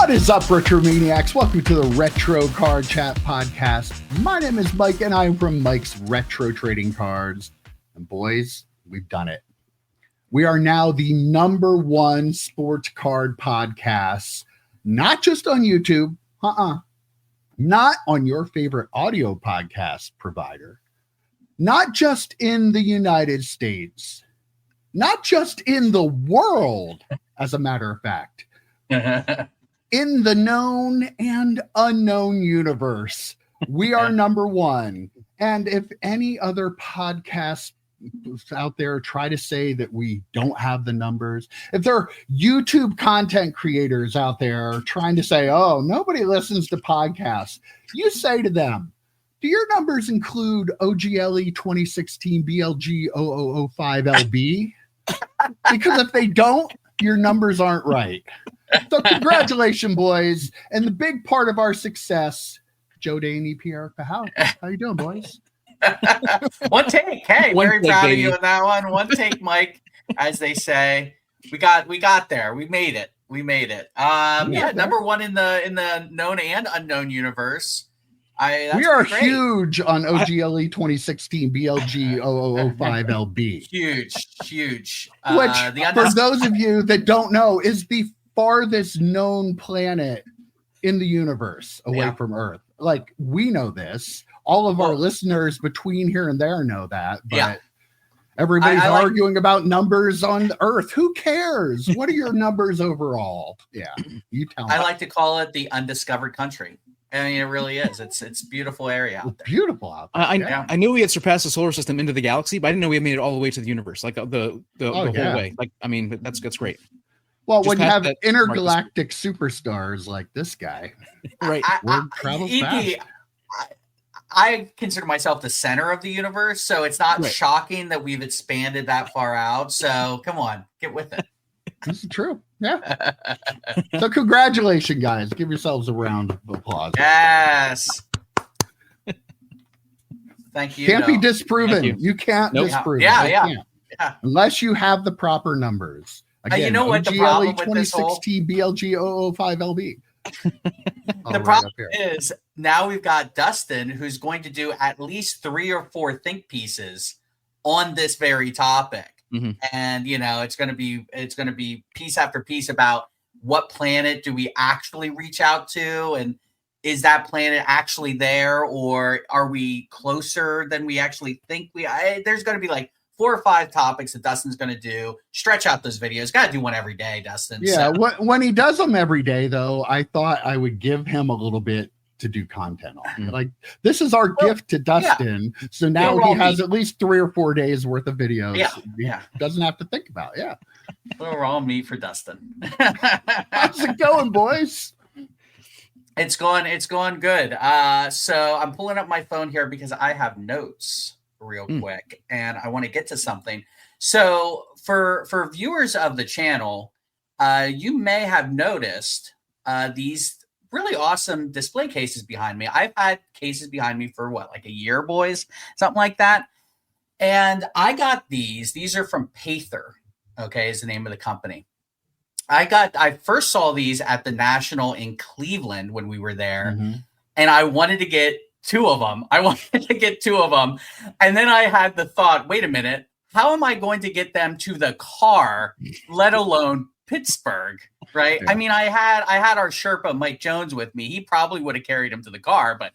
What is up, RetroManiacs? Welcome to the Retro Card Chat Podcast. My name is Mike, and I'm from Mike's Retro Trading Cards. And boys, we've done it. We are now the #1 sports card podcast, not just on YouTube, not on your favorite audio podcast provider, not just in the United States, not just in the world, as a matter of fact. In the known and unknown universe, we are #1. And if any other podcasts out there try to say that we don't have the numbers, if there are YouTube content creators out there trying to say, oh, nobody listens to podcasts, you say to them, do your numbers include OGLE 2016 BLG 0005LB? Because if they don't, your numbers aren't right. So congratulations, boys. And the big part of our success, Joe Daney, Pierre Pahal. How you doing, boys? One take. Hey, very proud of you on that one. One take, Mike, as they say. We got there. We made it. Yeah, #1 in the known and unknown universe. We are huge on OGLE 2016 BLG 0005LB. Huge. Which, for those of you that don't know, is the farthest known planet in the universe away from Earth. Like, we know this. All of our listeners between here and there know that, but everybody's arguing about numbers on Earth. Who cares? What are your numbers overall? Yeah, you tell me. I like to call it the undiscovered country. I mean, it really is. It's a beautiful area out there. Beautiful out there. I knew we had surpassed the solar system into the galaxy, but I didn't know we had made it all the way to the universe, like the whole way. Like, I mean, that's great. Well, when you have intergalactic superstars like this guy, right? I consider myself the center of the universe, so it's not shocking that we've expanded that far out. So come on, get with it. This is true. Yeah. So congratulations, guys. Give yourselves a round of applause. Yes. Thank you. Can't be disproven. You can't disprove it. Yeah. Unless you have the proper numbers. Again, you know what the problem with this whole BLG 005LB. The problem is now we've got Dustin, who's going to do at least 3 or 4 think pieces on this very topic. Mm-hmm. And it's going to be piece after piece about what planet do we actually reach out to, and is that planet actually there, or are we closer than we actually think there's going to be like 4 or 5 topics that Dustin's going to do. Stretch out those videos. Got to do one every day, Dustin. Yeah. So. When he does them every day, though, I thought I would give him a little bit to do content on. Mm-hmm. Like, this is our gift to Dustin. Yeah. So now he has at least 3 or 4 days worth of videos. He doesn't have to think about. Yeah. We're all meat for Dustin. How's it going, boys? It's going good. So I'm pulling up my phone here because I have notes real quick, and I want to get to something. So for viewers of the channel, you may have noticed these really awesome display cases behind me. I've had cases behind me for like a year, boys, something like that. And I got these. These are from Payther. Okay, is the name of the company. I first saw these at the National in Cleveland when we were there, and I wanted to get 2 of them. And then I had the thought, wait a minute, how am I going to get them to the car, let alone Pittsburgh, right? Yeah. I mean, I had our Sherpa, Mike Jones, with me. He probably would have carried him to the car, but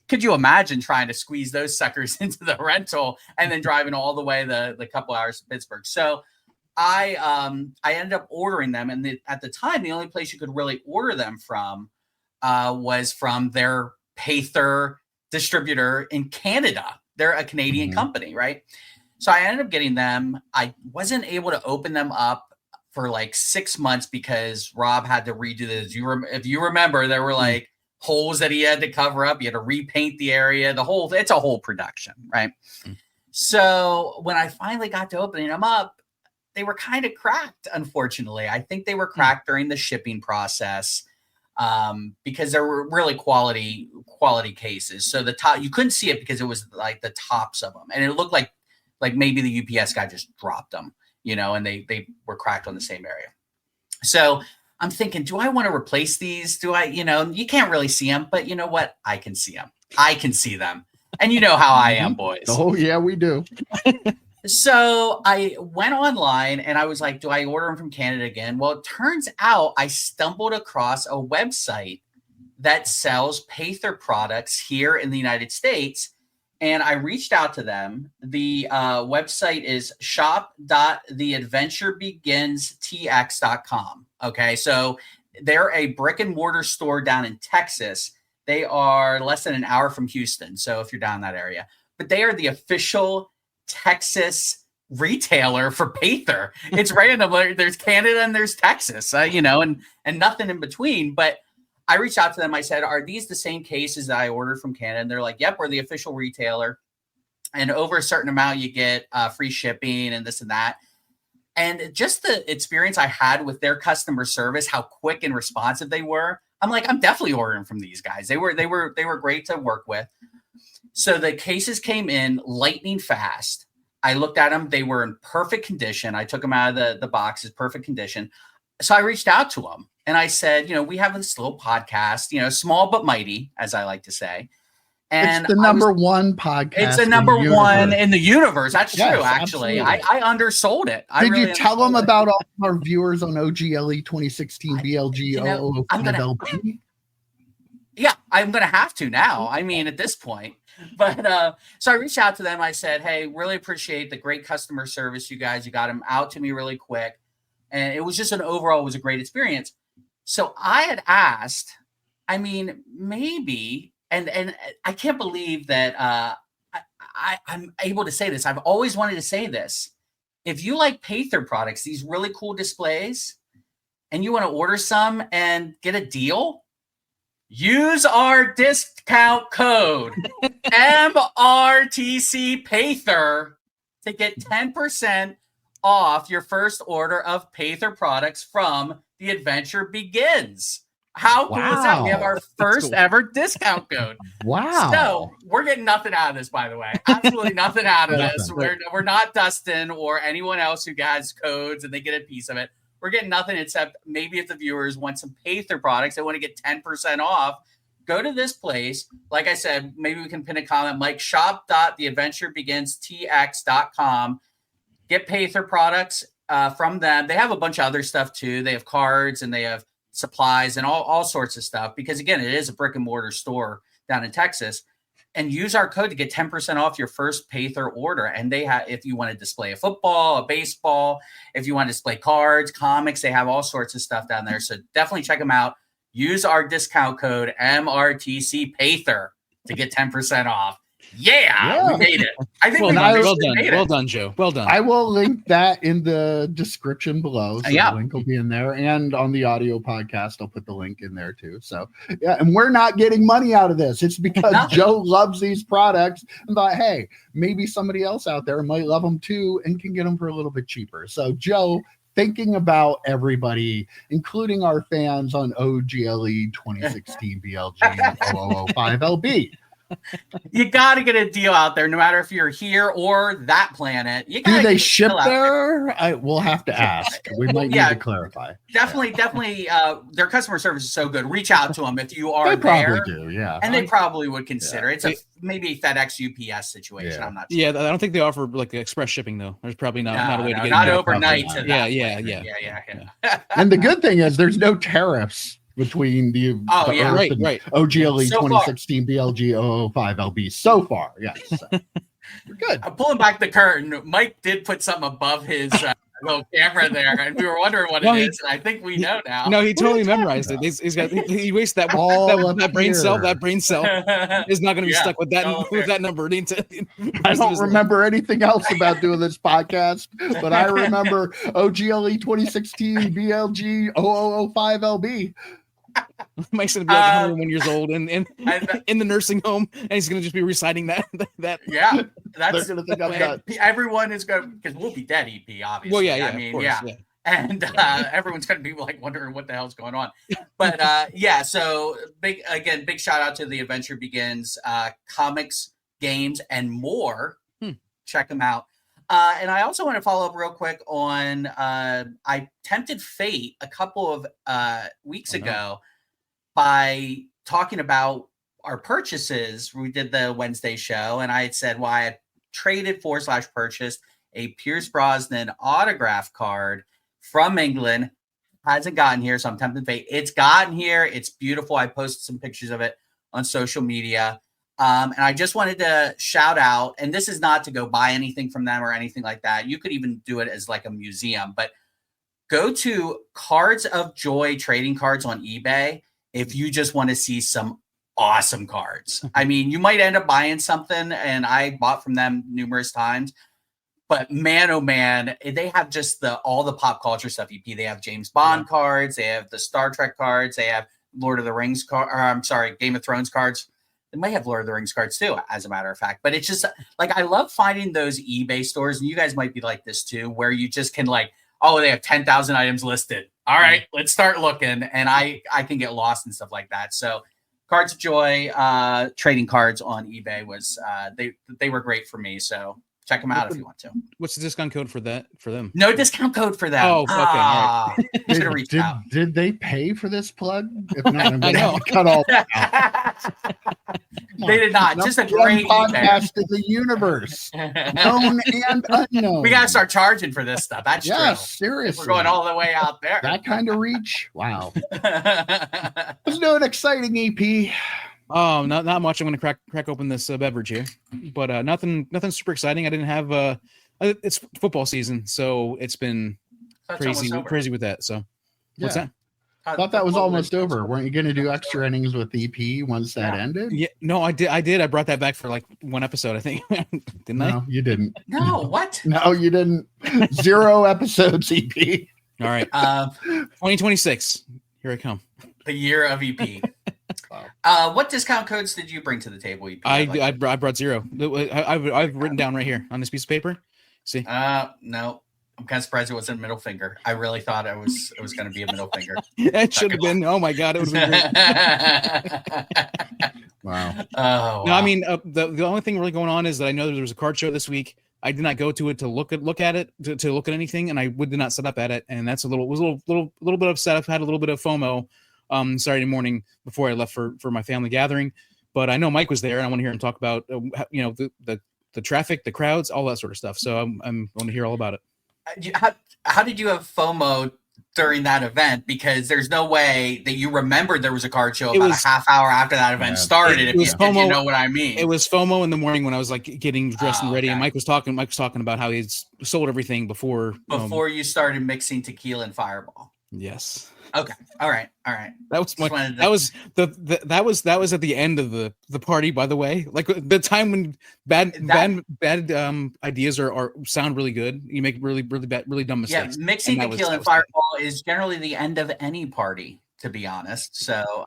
could you imagine trying to squeeze those suckers into the rental and then driving all the way the couple hours to Pittsburgh? So I ended up ordering them, and at the time, the only place you could really order them from was from their Payther distributor in Canada. They're a Canadian company, right? So I ended up getting them. I wasn't able to open them up for like 6 months because Rob had to redo this. If you remember, there were like holes that he had to cover up. You had to repaint the area. It's a whole production, right? So when I finally got to opening them up, they were kind of cracked, unfortunately. I think they were cracked during the shipping process. Because there were really quality cases. So the top, you couldn't see it because it was like the tops of them, and it looked like maybe the UPS guy just dropped them, and they were cracked on the same area. So I'm thinking, do I want to replace these? Do I, you can't really see them, but you know what? I can see them. I can see them. And you know how I am, boys. Oh, yeah, we do. So I went online and I was like, do I order them from Canada again? Well, it turns out I stumbled across a website that sells Payther products here in the United States. And I reached out to them. The website is shop.theadventurebeginstx.com. Okay, so they're a brick and mortar store down in Texas. They are less than an hour from Houston. So if you're down in that area, but they are the official Texas retailer for Payther. It's random. There's Canada and there's Texas, and nothing in between. But I reached out to them. I said, are these the same cases that I ordered from Canada? And they're like, yep, we're the official retailer. And over a certain amount, you get free shipping and this and that. And just the experience I had with their customer service, how quick and responsive they were, I'm like, I'm definitely ordering from these guys. They were great to work with. So the cases came in lightning fast. I looked at them. They were in perfect condition. I took them out of the boxes, perfect condition. So I reached out to them and I said, we have this little podcast, small but mighty, as I like to say. And it's the number one podcast. It's the number one in the universe. That's true, actually. Absolutely. I undersold it. Did you tell them about all our viewers on OGLE 2016 BLG 005LB? Yeah, I'm going to have to now. I mean, at this point. But so I reached out to them. I said, hey, really appreciate the great customer service, you guys. You got them out to me really quick. And it was just it was a great experience. So I had asked, maybe, and I can't believe that I'm able to say this. I've always wanted to say this. If you like Payther products, these really cool displays, and you want to order some and get a deal, use our discount code MRTC Payther to get 10% off your first order of Payther products from The Adventure Begins. How cool is that? We have our first ever discount code. Wow. So we're getting nothing out of this, by the way. Absolutely nothing out of this. We're not Dustin or anyone else who has codes and they get a piece of it. We're getting nothing except maybe if the viewers want some Payther products, they want to get 10% off, go to this place. Like I said, maybe we can pin a comment, Mike, shop.theadventurebeginstx.com. Get Payther products from them. They have a bunch of other stuff too. They have cards and they have supplies and all sorts of stuff because, again, it is a brick and mortar store down in Texas. And use our code to get 10% off your first Payther order. And they have, if you want to display a football, a baseball, if you want to display cards, comics, they have all sorts of stuff down there. So definitely check them out. Use our discount code MRTC Payther to get 10% off. Yeah, we made it. I think well done, Joe. Well done. I will link that in the description below. So yeah, the link will be in there, and on the audio podcast, I'll put the link in there too. So yeah, and we're not getting money out of this. It's because Joe loves these products and thought, hey, maybe somebody else out there might love them too and can get them for a little bit cheaper. So Joe, thinking about everybody, including our fans on OGLE 2016 BLG 005LB. You got to get a deal out there, no matter if you're here or that planet. You Do they ship there? We'll have to ask. We might need to clarify. Definitely. Their customer service is so good. Reach out to them if you are there. They probably there. Do, yeah. And they probably would consider it. It's maybe a FedEx UPS situation. I'm not sure. Yeah, I don't think they offer like express shipping though. There's probably not a way to get not overnight. To that yeah. And the good thing is there's no tariffs between the right. OGLE 2016 BLG 005LB so far. Yes. So, we're good. I'm pulling back the curtain. Mike did put something above his little camera there, and we were wondering what it is. And I think we know now. No, he totally memorized it. He wastes that brain cell. That brain cell is not going to be stuck with that number. I don't remember anything else about doing this podcast, but I remember OGLE 2016 BLG 005LB. Mike's gonna be like 101 years old and in the nursing home, and he's gonna just be reciting that. Yeah, that's gonna think I'm nuts. Everyone is gonna, because we'll be dead, EP, obviously. Well, yeah, I mean, and everyone's gonna be like wondering what the hell's going on. But so big shout out to The Adventure Begins, comics, games, and more. Check them out. And I also want to follow up real quick on I tempted fate a couple of weeks ago by talking about our purchases. We did the Wednesday show, and I had said, well, I had traded / purchased a Pierce Brosnan autograph card from England. Hasn't gotten here, so I'm tempted fate. It's gotten here. It's beautiful. I posted some pictures of it on social media. And I just wanted to shout out, and this is not to go buy anything from them or anything like that. You could even do it as like a museum, but go to Cards of Joy trading cards on eBay if you just want to see some awesome cards. I mean, you might end up buying something, and I bought from them numerous times, but man, oh man, they have just all the pop culture stuff. EP, they have James Bond cards, they have the Star Trek cards, they have Lord of the Rings Game of Thrones cards. They might have Lord of the Rings cards too, as a matter of fact. But it's just like, I love finding those eBay stores, and you guys might be like this too, where you just can like, oh, they have 10,000 items listed. All right, let's start looking. And I can get lost and stuff like that. So Cards of Joy trading cards on eBay was they were great for me. So check them out if you want to. What's the discount code for them? No discount code for them. Oh, okay. All right. Should have reached out. Did they pay for this plug? If not, I'm going to have to cut all that out. They did not. Just a great podcast in the universe, known and unknown. We got to start charging for this stuff. That's true. Seriously. We're going all the way out there. That kind of reach? Wow. Let's do an exciting EP. Oh, not much. I'm going to crack open this beverage here, but nothing super exciting. I didn't have it's football season, so it's been crazy with that. So what's that? I thought that was almost over. Weren't you going to do extra innings with EP once that ended? Yeah, no, I did. I brought that back for like one episode, I think. Didn't I? No, you didn't. No, what? No, you didn't. 0 episodes, EP. All right. 2026. Here I come. The year of EP. Wow. What discount codes did you bring to the table, EP? I brought 0. I've written down right here on this piece of paper. See? No. I'm kind of surprised it wasn't middle finger. I really thought it was going to be a middle finger. It should have been. Oh my God, it would have been great. Wow. Oh, wow. No, I mean the only thing really going on is that I know there was a card show this week. I did not go to it to look at it to look at anything, and I did not set up at it, and that's was a little bit upset. I've had a little bit of FOMO Saturday morning before I left for my family gathering, but I know Mike was there, and I want to hear him talk about the traffic, the crowds, all that sort of stuff. So I'm going to hear all about it. How did you have FOMO during that event? Because there's no way that you remembered there was a card show about a half hour after that event started. If you know what I mean. It was FOMO in the morning when I was like getting dressed and ready, and Mike was talking about how he's sold everything before you started mixing tequila and Fireball. Yes. Okay. All right. That was at the end of the party, by the way. Like the time when bad ideas are sound really good. You make really dumb mistakes. Yeah, mixing tequila and Fireball is generally the end of any party, to be honest. So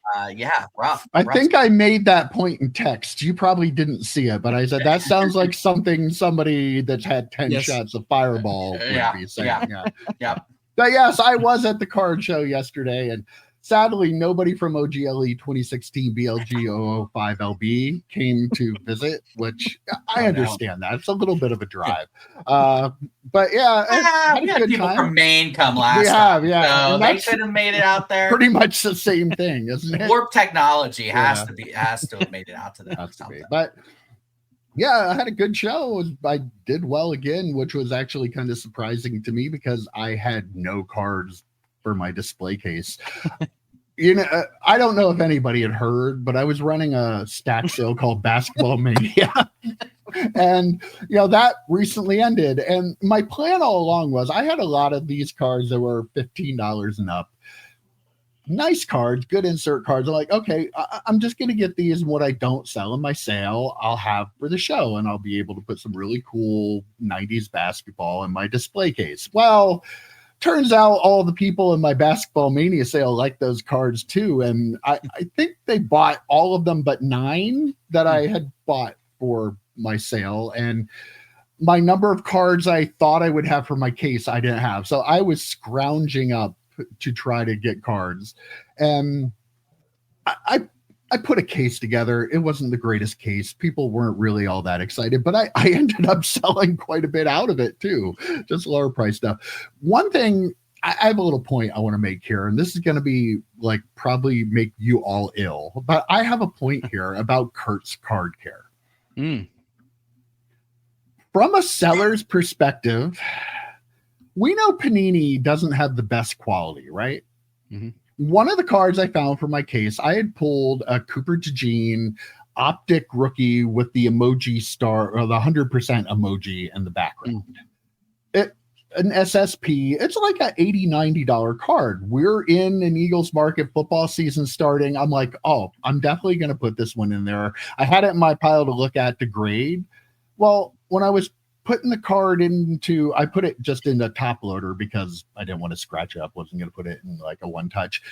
rough. I think I made that point in text. You probably didn't see it, but I said that sounds like something somebody that's had 10 shots of Fireball would be saying. Yeah. But yes, I was at the card show yesterday, and sadly, nobody from OGLE 2016 BLG 005LB came to visit, which I understand that. It's a little bit of a drive. But yeah, we had people from Maine come last time. So they could have made it out there. Pretty much the same thing, isn't it? Warp technology has to have made it out to them. But yeah, I had a good show. I did well again, which was actually kind of surprising to me because I had no cards for my display case. I don't know if anybody had heard, but I was running a stack sale called Basketball Mania. And, that recently ended. And my plan all along was I had a lot of these cards that were $15 and up. Nice cards, good insert cards. I'm like, okay, I'm just going to get these, and what I don't sell in my sale, I'll have for the show, and I'll be able to put some really cool 90s basketball in my display case. Well, turns out all the people in my Basketball Mania sale like those cards too, and I think they bought all of them but 9 that I had bought for my sale, and my number of cards I thought I would have for my case, I didn't have. So I was scrounging up to try to get cards, and I I put a case together. It wasn't the greatest case. People weren't really all that excited, but I ended up selling quite a bit out of it too, just lower price stuff. One thing, I have a little point I want to make here, and this is going to be like probably make you all ill, but I have a point here about Kurt's Card Care. From a seller's perspective, we know Panini doesn't have the best quality, right? Mm-hmm. One of the cards I found for my case, I had pulled a Cooper DeJean Optic rookie with the emoji star, or the 100% emoji in the background. An SSP. It's like an $80, $90 card. We're in an Eagles market, football season starting. I'm like, oh, I'm definitely going to put this one in there. I had it in my pile to look at to grade. Well, when I was putting the card into, I put it just in the top loader because I didn't want to scratch it up. Wasn't going to put it in like a one touch.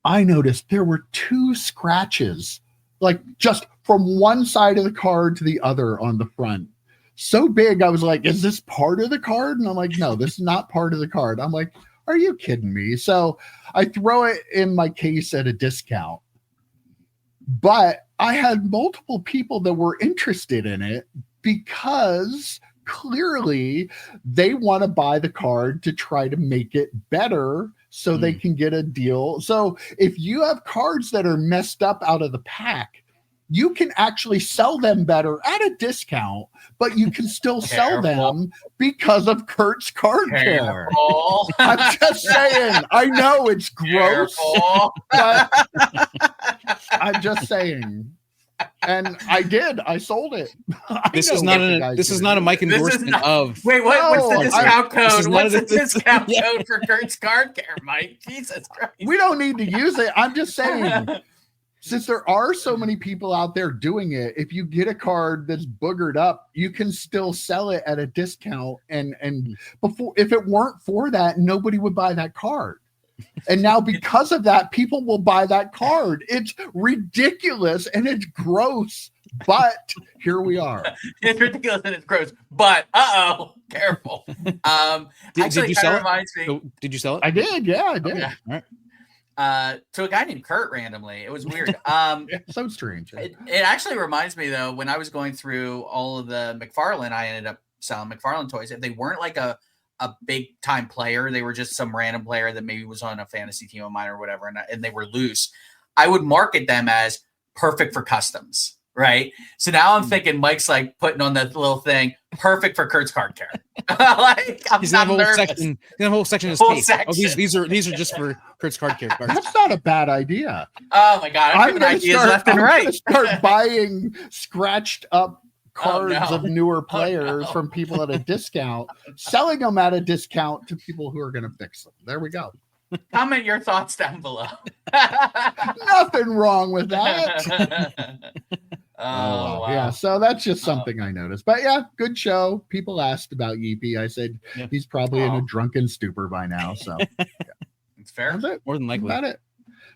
I noticed there were 2 scratches, like just from one side of the card to the other on the front. So big, I was like, is this part of the card? And I'm like, no, this is not part of the card. I'm like, are you kidding me? So I throw it in my case at a discount. But I had multiple people that were interested in it because clearly they want to buy the card to try to make it better so they can get a deal. So if you have cards that are messed up out of the pack, you can actually sell them better at a discount, but you can still sell them because of Kurt's Card Care. I'm just saying. I know it's gross, but I'm just saying. And I did. I sold it. This is not a Mike endorsement of. Wait, what's the discount code? What's the discount code for Kurt's Card Care, Mike? Jesus Christ. We don't need to use it. I'm just saying. Since there are so many people out there doing it, if you get a card that's boogered up, you can still sell it at a discount. And before, if it weren't for that, nobody would buy that card. And now because of that, people will buy that card. It's ridiculous and it's gross, but here we are. It's ridiculous and it's gross, but careful. Did you sell it? Did you sell it? I did. Yeah, I did. Okay. All right. To a guy named Kurt randomly. It was weird. So strange. It actually reminds me though, when I was going through all of the McFarlane, I ended up selling McFarlane toys. If they weren't like a big time player, they were just some random player that maybe was on a fantasy team of mine or whatever, and they were loose, I would market them as perfect for customs. Right. So now I'm thinking Mike's like putting on that little thing, perfect for Kurt's Card Care. Like I'm not nervous. The whole section is case. Oh, these are just for Kurt's Card Care cards. That's not a bad idea. Oh my God. I'm giving ideas left and right. Start buying scratched up cards of newer players from people at a discount, selling them at a discount to people who are going to fix them. There we go. Comment your thoughts down below. Nothing wrong with that. Yeah, so that's just something I noticed. But yeah, good show. People asked about Yeepy. I said he's probably in a drunken stupor by now. So it's fair. That's it. More than likely. About it.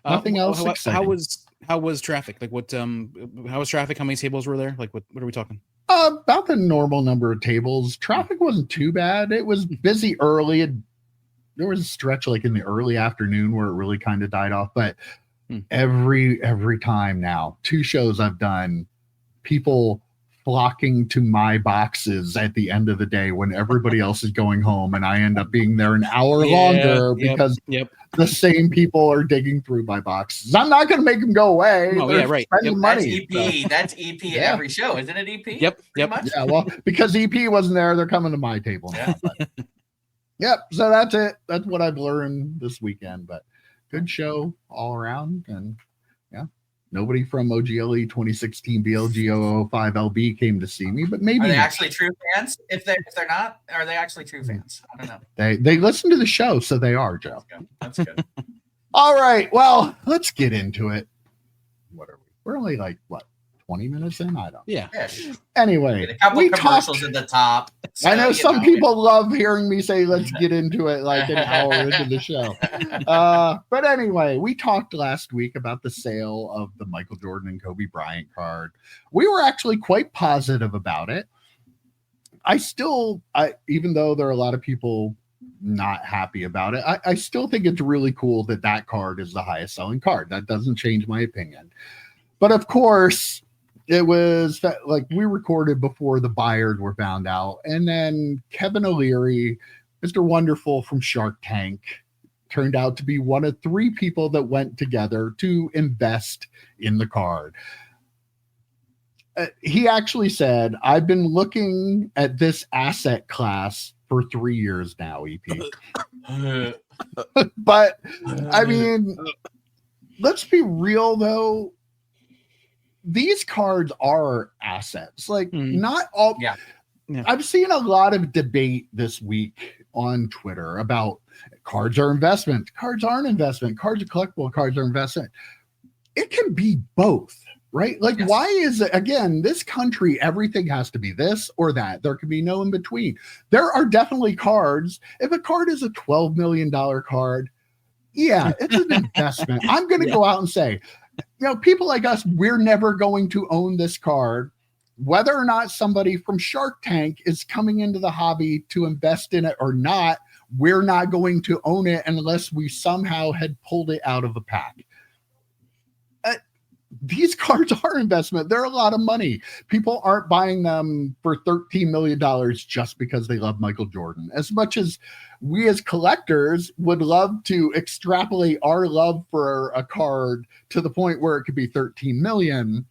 Nothing else exciting. How was traffic? Like what? How was traffic? How many tables were there? Like what are we talking? About the normal number of tables. Traffic wasn't too bad. It was busy early. There was a stretch like in the early afternoon where it really kind of died off. But every time now, 2 shows I've done, people flocking to my boxes at the end of the day when everybody else is going home, and I end up being there an hour longer because the same people are digging through my boxes. I'm not going to make them go away. Oh, yeah, right. Money. That's EP every show, isn't it? EP. Yep. Yeah, well, because EP wasn't there, they're coming to my table now. Yep. So that's it. That's what I've learned this weekend. But good show all around, and nobody from OGLE 2016 BLG 005 LB came to see me, but maybe are they actually true fans? If they're not, are they actually true fans? I don't know. They listen to the show, so they are, Joe. That's good. All right, well, let's get into it. What are we? We're only like 20 minutes in? I don't. Yeah. Anyway, a couple of commercials at the top. So, I know some people love hearing me say, let's get into it like an hour into the show. But anyway, we talked last week about the sale of the Michael Jordan and Kobe Bryant card. We were actually quite positive about it. Even though there are a lot of people not happy about it, I still think it's really cool that card is the highest selling card. That doesn't change my opinion. But of course, it was like we recorded before the buyers were found out. And then Kevin O'Leary, Mr. Wonderful from Shark Tank, turned out to be one of 3 people that went together to invest in the card. He actually said, I've been looking at this asset class for 3 years now, EP. But I mean, let's be real though. These cards are assets. Like not all. Yeah. I've seen a lot of debate this week on Twitter about cards are investment, cards aren't investment, cards are collectible, cards are investment. It can be both. Right? Like, why is it, again, this country, everything has to be this or that. There can be no in between. There are definitely cards. If a card is a $12 million card, yeah, it's an investment. I'm going to go out and say, people like us, we're never going to own this card. Whether or not somebody from Shark Tank is coming into the hobby to invest in it or not, we're not going to own it unless we somehow had pulled it out of a pack. These cards are investment. They're a lot of money. People aren't buying them for $13 million just because they love Michael Jordan. As much as we as collectors would love to extrapolate our love for a card to the point where it could be 13 million,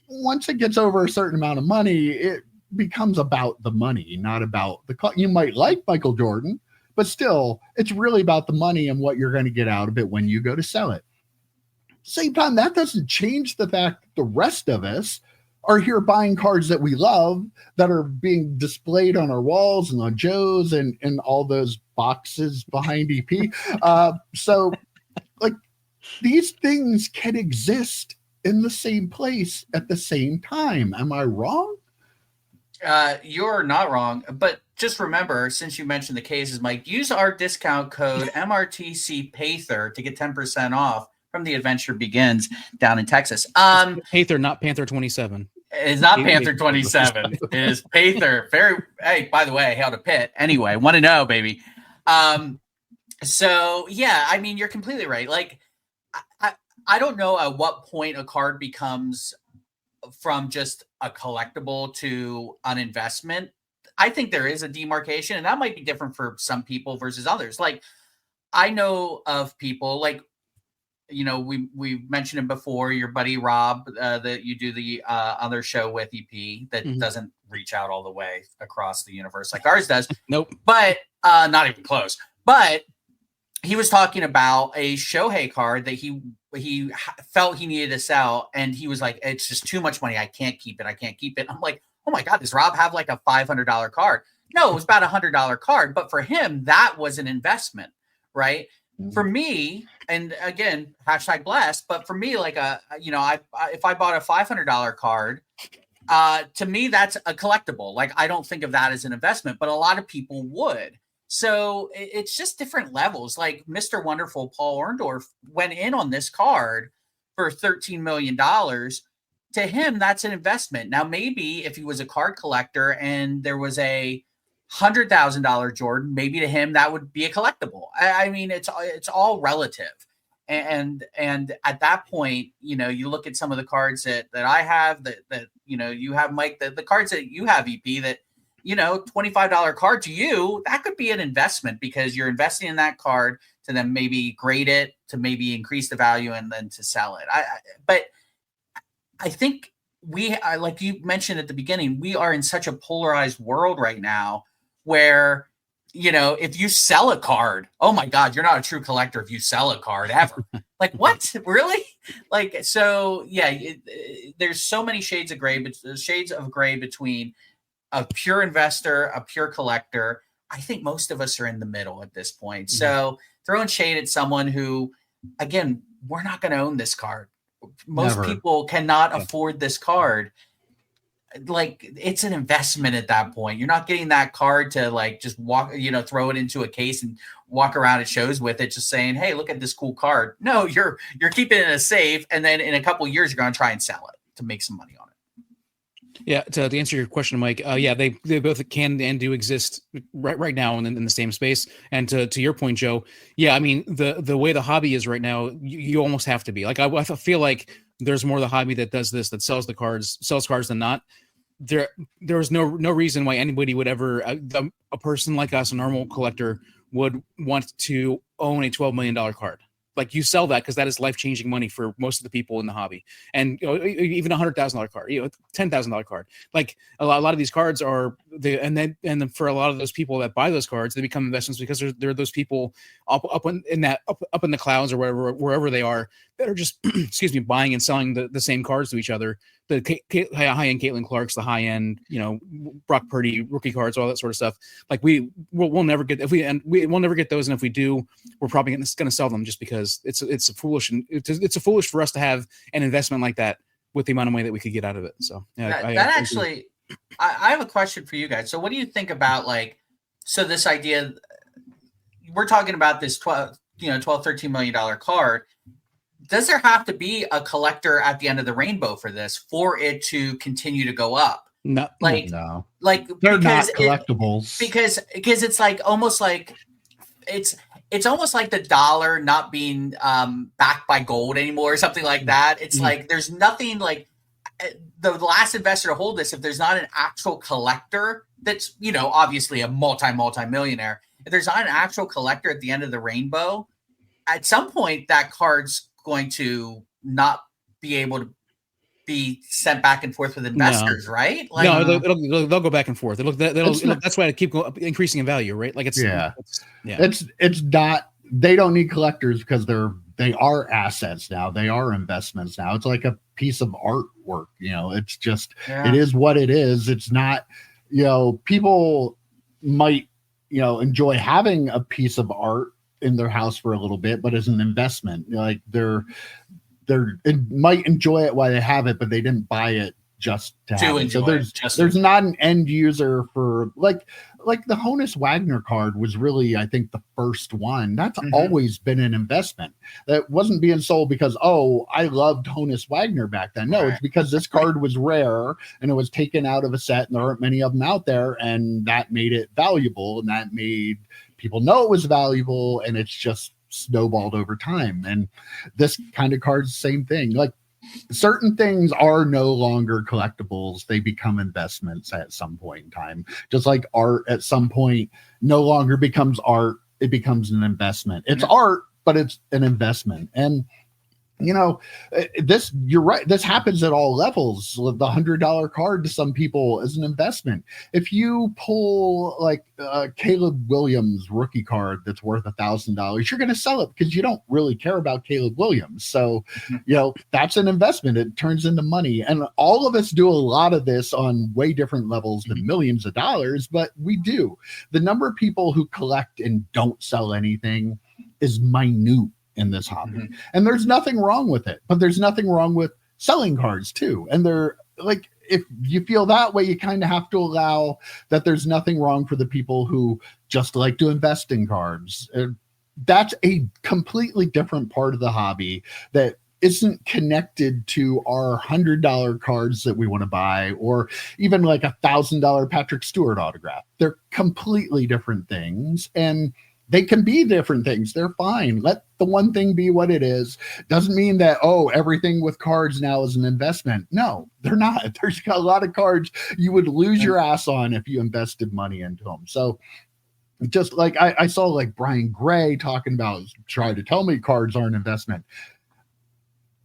once it gets over a certain amount of money, it becomes about the money, not about the you might like Michael Jordan, but still, it's really about the money and what you're going to get out of it when you go to sell it. Same time, that doesn't change the fact that the rest of us are here buying cards that we love that are being displayed on our walls and on Joe's and all those boxes behind EP. So like these things can exist in the same place at the same time. Am I wrong? You're not wrong, but just remember, since you mentioned the cases, Mike, use our discount code MRTC Payther to get 10% off from the Adventure Begins down in Texas. Payther, not Panther 27. It's not Panther 27. It is Payther. Hey, by the way, hail to Pitt. Anyway, want to know, baby. So yeah, I mean, you're completely right. Like, I don't know at what point a card becomes from just a collectible to an investment. I think there is a demarcation, and that might be different for some people versus others. Like, I know of people like, we mentioned him before, your buddy Rob, that you do the other show with EP that doesn't reach out all the way across the universe like ours does. Nope. But not even close. But he was talking about a Shohei card that he felt he needed to sell. And he was like, it's just too much money. I can't keep it. I'm like, oh my God, does Rob have like a $500 card? No, it was about $100 card. But for him, that was an investment, right? For me, and again, #blessed, but for me, like if I bought a $500 card, to me, that's a collectible. Like, I don't think of that as an investment, but a lot of people would. So it's just different levels. Like Mr. Wonderful Paul Orndorff went in on this card for $13 million. To him, that's an investment. Now, maybe if he was a card collector and there was a $100,000 Jordan, maybe to him that would be a collectible. I mean, it's all relative. And at that point, you look at some of the cards that I have that you have, Mike, the cards that you have, EP, that $25 card to you, that could be an investment because you're investing in that card to then maybe grade it, to maybe increase the value and then to sell it. But I think like you mentioned at the beginning, we are in such a polarized world right now where, if you sell a card, oh my God, you're not a true collector if you sell a card ever. Like, what? Really? Like, so yeah, there's so many shades of gray between a pure investor, a pure collector. I think most of us are in the middle at this point. So throwing shade at someone who, again, we're not going to own this card. Most people cannot afford this card. Like, it's an investment at that point. You're not getting that card to like just walk, throw it into a case and walk around at shows with it, just saying, hey, look at this cool card. No, you're keeping it in a safe, and then in a couple of years you're going to try and sell it to make some money on it. Yeah, to answer your question, Mike, they both can and do exist right now in the same space. And to your point, Joe, yeah, I mean, the way the hobby is right now, you almost have to be. Like, I feel like there's more of the hobby that does this, that sells cards than not. There's no reason why anybody would ever, a person like us, a normal collector, would want to own a $12 million card. Like, you sell that because that is life-changing money for most of the people in the hobby. And even $100,000 card, $10,000 card. Like, a lot of these cards are and then for a lot of those people that buy those cards, they become investments because there are those people up in the clouds or wherever they are, that are just excuse me, buying and selling the same cards to each other. The high-end Caitlin Clarks, the high-end, Brock Purdy rookie cards, all that sort of stuff. Like, we'll never get, we'll never get those, and if we do, we're probably going to sell them just because it's foolish for us to have an investment like that with the amount of money that we could get out of it. So yeah, I have a question for you guys. So what do you think about, like, so this idea, we're talking about this $13 million card. Does there have to be a collector at the end of the rainbow for this, for it to continue to go up? No. Like they're not collectibles because it's like almost like it's almost like the dollar not being backed by gold anymore or something like that. It's like there's nothing like the last investor to hold this. If there's not an actual collector that's obviously a multi-millionaire, if there's not an actual collector at the end of the rainbow, at some point that card's going to not be able to be sent back and forth with investors, right? Like, no, they'll go back and forth. That's why I keep increasing in value, right? Like, it's not. They don't need collectors because they are assets now. They are investments now. It's like a piece of artwork. It's just it is what it is. It's not. People might enjoy having a piece of art in their house for a little bit, but as an investment, like they might enjoy it while they have it, but they didn't buy it just to have it. So there's not an end user for like the Honus Wagner card was really, I think, the first one. That's always been an investment that wasn't being sold because, I loved Honus Wagner back then. No, it's because this card was rare and it was taken out of a set and there aren't many of them out there, and that made it valuable, and that made people know it was valuable, and it's just snowballed over time. And this kind of card's the same thing. Like, certain things are no longer collectibles. They become investments at some point in time. Just like art at some point no longer becomes art. It becomes an investment. It's art, but it's an investment. And you're right. This happens at all levels. The $100 card to some people is an investment. If you pull like Caleb Williams rookie card that's worth $1,000, you're going to sell it because you don't really care about Caleb Williams. So, that's an investment. It turns into money. And all of us do a lot of this on way different levels than millions of dollars, but we do. The number of people who collect and don't sell anything is minute in this hobby. And there's nothing wrong with it, but there's nothing wrong with selling cards too. And they're like, if you feel that way, you kind of have to allow that there's nothing wrong for the people who just like to invest in cards. That's a completely different part of the hobby that isn't connected to our $100 cards that we want to buy, or even like $1,000 Patrick Stewart autograph. They're completely different things, and they can be different things. They're fine. Let the one thing be what it is. Doesn't mean that, everything with cards now is an investment. No, they're not. There's a lot of cards you would lose your ass on if you invested money into them. So just like I saw like Brian Gray talking about, trying to tell me cards aren't investment.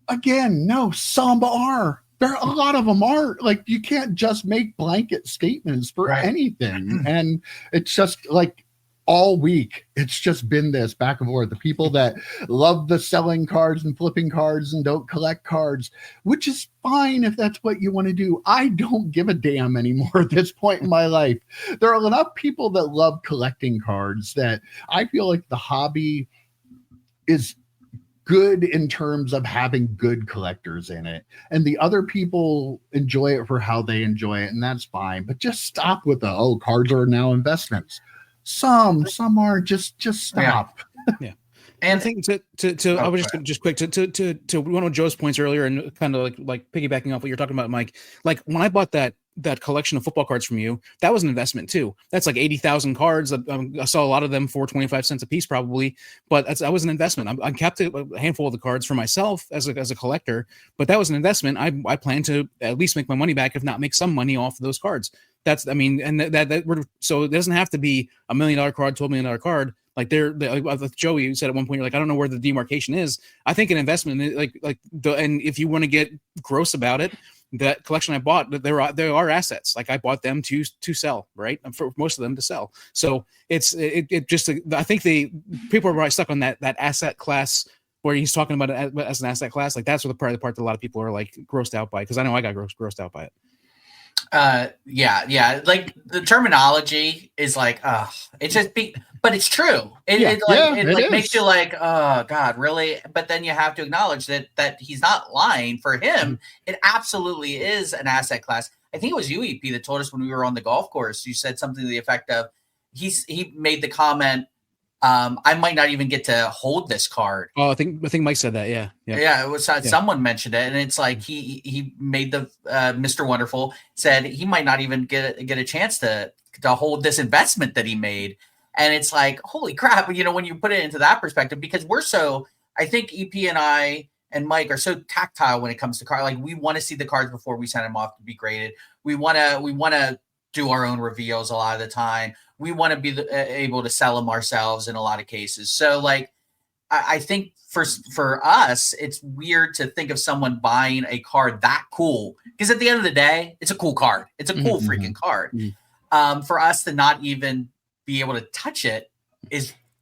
Again, no, some are. A lot of them are. Like, you can't just make blanket statements for anything. And it's just like, all week, it's just been this back and forth. The people that love the selling cards and flipping cards and don't collect cards, which is fine if that's what you want to do. I don't give a damn anymore at this point in my life. There are enough people that love collecting cards that I feel like the hobby is good in terms of having good collectors in it, and the other people enjoy it for how they enjoy it, and that's fine. But just stop with cards are now investments. Some are just stop. Yeah. And I think I was just quick to one of Joe's points earlier, and kind of like piggybacking off what you're talking about, Mike. Like when I bought that collection of football cards from you, that was an investment too. That's like 80,000 cards. I saw a lot of them for 25 cents a piece, probably, but that was an investment. I kept a handful of the cards for myself as a collector, but that was an investment. I plan to at least make my money back, if not make some money off of those cards. So it doesn't have to be $1 million card, $12 million card. Like like Joey said at one point, you're like, I don't know where the demarcation is. I think an investment, and if you want to get gross about it, that collection I bought, there are assets. Like I bought them to sell, right? For most of them to sell. So I think people are probably stuck on that asset class where he's talking about it as an asset class. Like that's probably the part that a lot of people are like grossed out by, because I know I got grossed out by it. Yeah. Like the terminology is like, it's just but it's true. It makes you like, oh God, really? But then you have to acknowledge that he's not lying. For him, it absolutely is an asset class. I think it was you, EP, that told us when we were on the golf course. You said something to the effect of, he made the comment, I might not even get to hold this card. Oh, I think Mike said that. Yeah. It was someone mentioned it, and it's like he made the Mr. Wonderful said he might not even get a chance to hold this investment that he made, and it's like, holy crap! When you put it into that perspective, because I think EP and I and Mike are so tactile when it comes to cards. Like we want to see the cards before we send them off to be graded. We want to do our own reveals a lot of the time. We want to be able to sell them ourselves in a lot of cases. So like, I think for us, it's weird to think of someone buying a card that cool, because at the end of the day, it's a cool card. It's a cool freaking card. For us to not even be able to touch it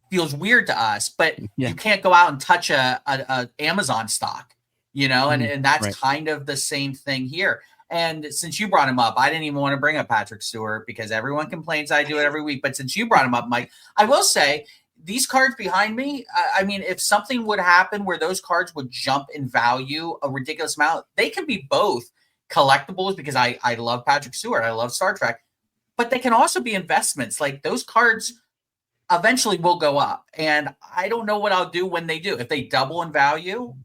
feels weird to us, but you can't go out and touch a Amazon stock, and that's kind of the same thing here. And since you brought him up, I didn't even want to bring up Patrick Stewart because everyone complains I do it every week. But since you brought him up, Mike, I will say these cards behind me, I mean, if something would happen where those cards would jump in value a ridiculous amount, they can be both collectibles, because I love Patrick Stewart. I love Star Trek. But they can also be investments. Like those cards eventually will go up. And I don't know what I'll do when they do. If they double in value,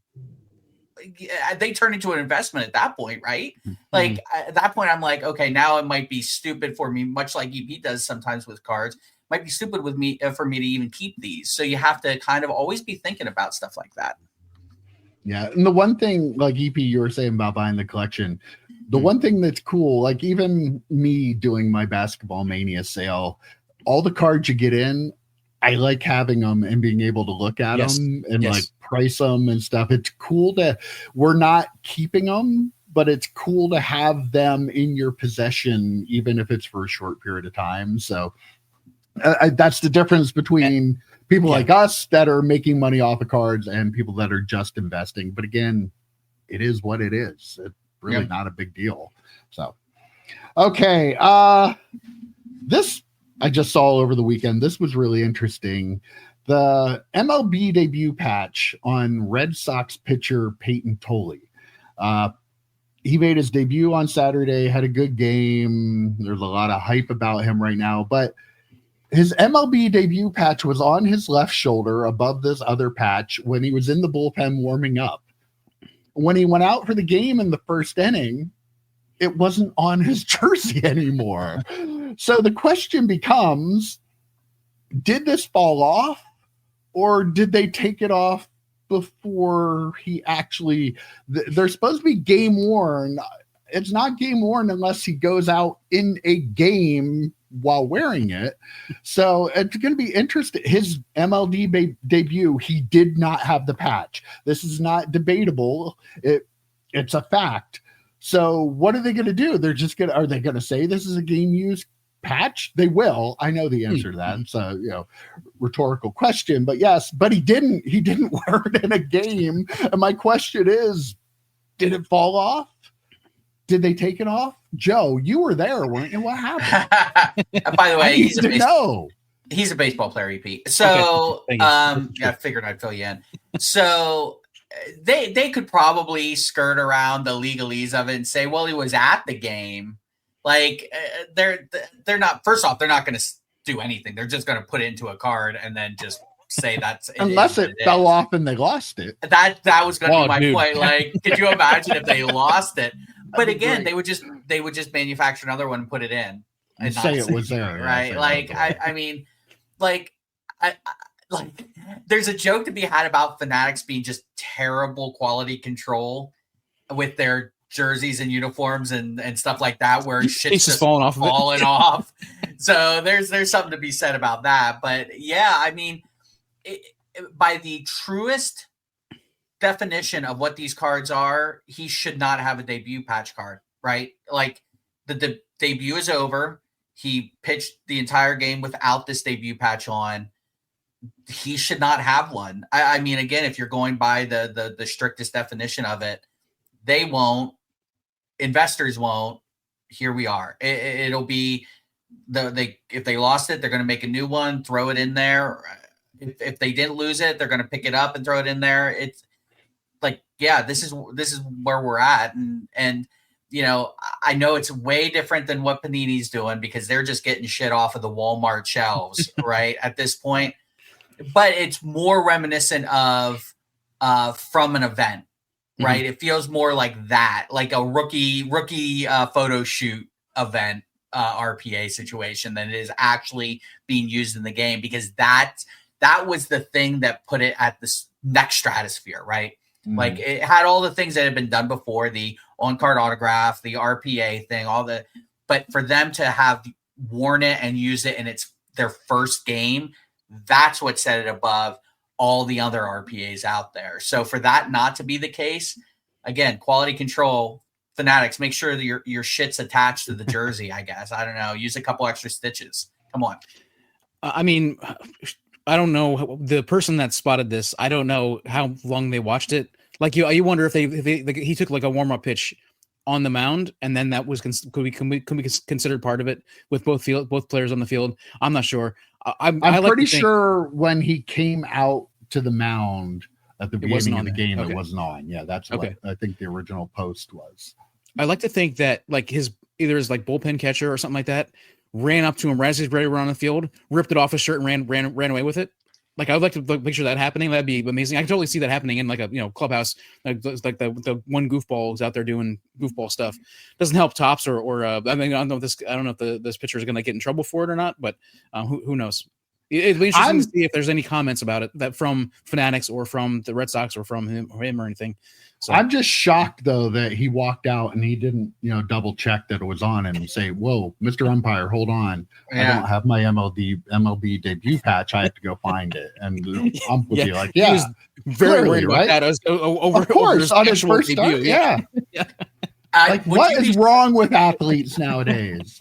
they turn into an investment at that point, right? Like at that point, I'm like, okay, now it might be stupid for me, much like EP does sometimes with cards. Might be stupid for me to even keep these. So you have to kind of always be thinking about stuff like that. Yeah, and the one thing, like EP, you were saying about buying the collection, the one thing that's cool, like even me doing my Basketball Mania sale, all the cards you get in, I like having them and being able to look at them and like price them and stuff. It's cool we're not keeping them, but it's cool to have them in your possession, even if it's for a short period of time. So that's the difference between people like us that are making money off of cards and people that are just investing. But again, it is what it is. It's really not a big deal. So, okay. This I just saw over the weekend. This was really interesting. The MLB debut patch on Red Sox pitcher Peyton Tolley. He made his debut on Saturday, had a good game. There's a lot of hype about him right now, but his MLB debut patch was on his left shoulder above this other patch when he was in the bullpen warming up. When he went out for the game in the first inning, it wasn't on his jersey anymore. So the question becomes, did this fall off, or did they take it off before he actually, they're supposed to be game worn. It's not game worn unless he goes out in a game while wearing it. So it's going to be interesting. His MLB debut, he did not have the patch. This is not debatable. It's a fact. So what are they going to do? Are they going to say this is a game used patch? They will. I know the answer to that. It's a rhetorical question, but yes, but he didn't wear it in a game. And my question is, did it fall off? Did they take it off? Joe, you were there, weren't you? What happened? By the way, he's a baseball player, EP. So I figured I'd fill you in. So they could probably skirt around the legalese of it and say, well, he was at the game. Like they're not, first off, they're not going to do anything. They're just going to put it into a card and then just say that's unless it fell off and they lost it. That was going to be my dude. point. Like, could you imagine if they lost it? But again, great. they would just manufacture another one and put it in And say it was there, right? Like, I mean, like, I like. There's a joke to be had about Fanatics being just terrible quality control with their jerseys and uniforms and stuff like that, where shit's just falling off. So there's something to be said about that. But yeah, I mean, by the truest definition of what these cards are, he should not have a debut patch card, right? Like the debut is over. He pitched the entire game without this debut patch on. He should not have one. I mean, again, if you're going by the strictest definition of it, they won't. Investors won't. Here we are. It'll be if they lost it, they're going to make a new one, throw it in there. If they didn't lose it, they're going to pick it up and throw it in there. It's like, yeah, this is where we're at, and you know, I know it's way different than what Panini's doing because they're just getting shit off of the Walmart shelves, right, at this point. But it's more reminiscent of from an event. Right. It feels more like that, like a rookie photo shoot event RPA situation than it is actually being used in the game, because that was the thing that put it at this next stratosphere. Right. Like it had all the things that had been done before, the on-card autograph, the RPA thing, but for them to have worn it and use it in their first game, that's what set it above all the other RPAs out there. So for that not to be the case, again, quality control, Fanatics, make sure that your shit's attached to the jersey, I guess. I don't know. Use a couple extra stitches. Come on. I mean, I don't know the person that spotted this. I don't know how long they watched it. Like you wonder if he took like a warm-up pitch on the mound, and then that was could be considered part of it with both players on the field. I'm not sure. I'm pretty sure when he came out to the mound at the beginning of the game, it wasn't on. Yeah, that's what I think the original post was. I like to think that like either his like bullpen catcher or something like that ran up to him right as he's ready to run on the field, ripped it off his shirt and ran away with it. Like I would like to picture that happening. That'd be amazing. I can totally see that happening in like a clubhouse, like the one goofball is out there doing goofball stuff. Doesn't help Topps or I mean, I don't know if this pitcher is going to get in trouble for it or not, but who knows? It'd be interesting to see if there's any comments about it that from Fanatics or from the Red Sox or from him or anything. So I'm just shocked though that he walked out and he didn't, double check that it was on and say, "Whoa, Mr. Umpire, hold on. I don't have my MLB debut patch. I have to go find it." And the ump would be like, "Yeah, he was very worried about that." Of course, on his first start. Yeah. Like, what is wrong with athletes nowadays?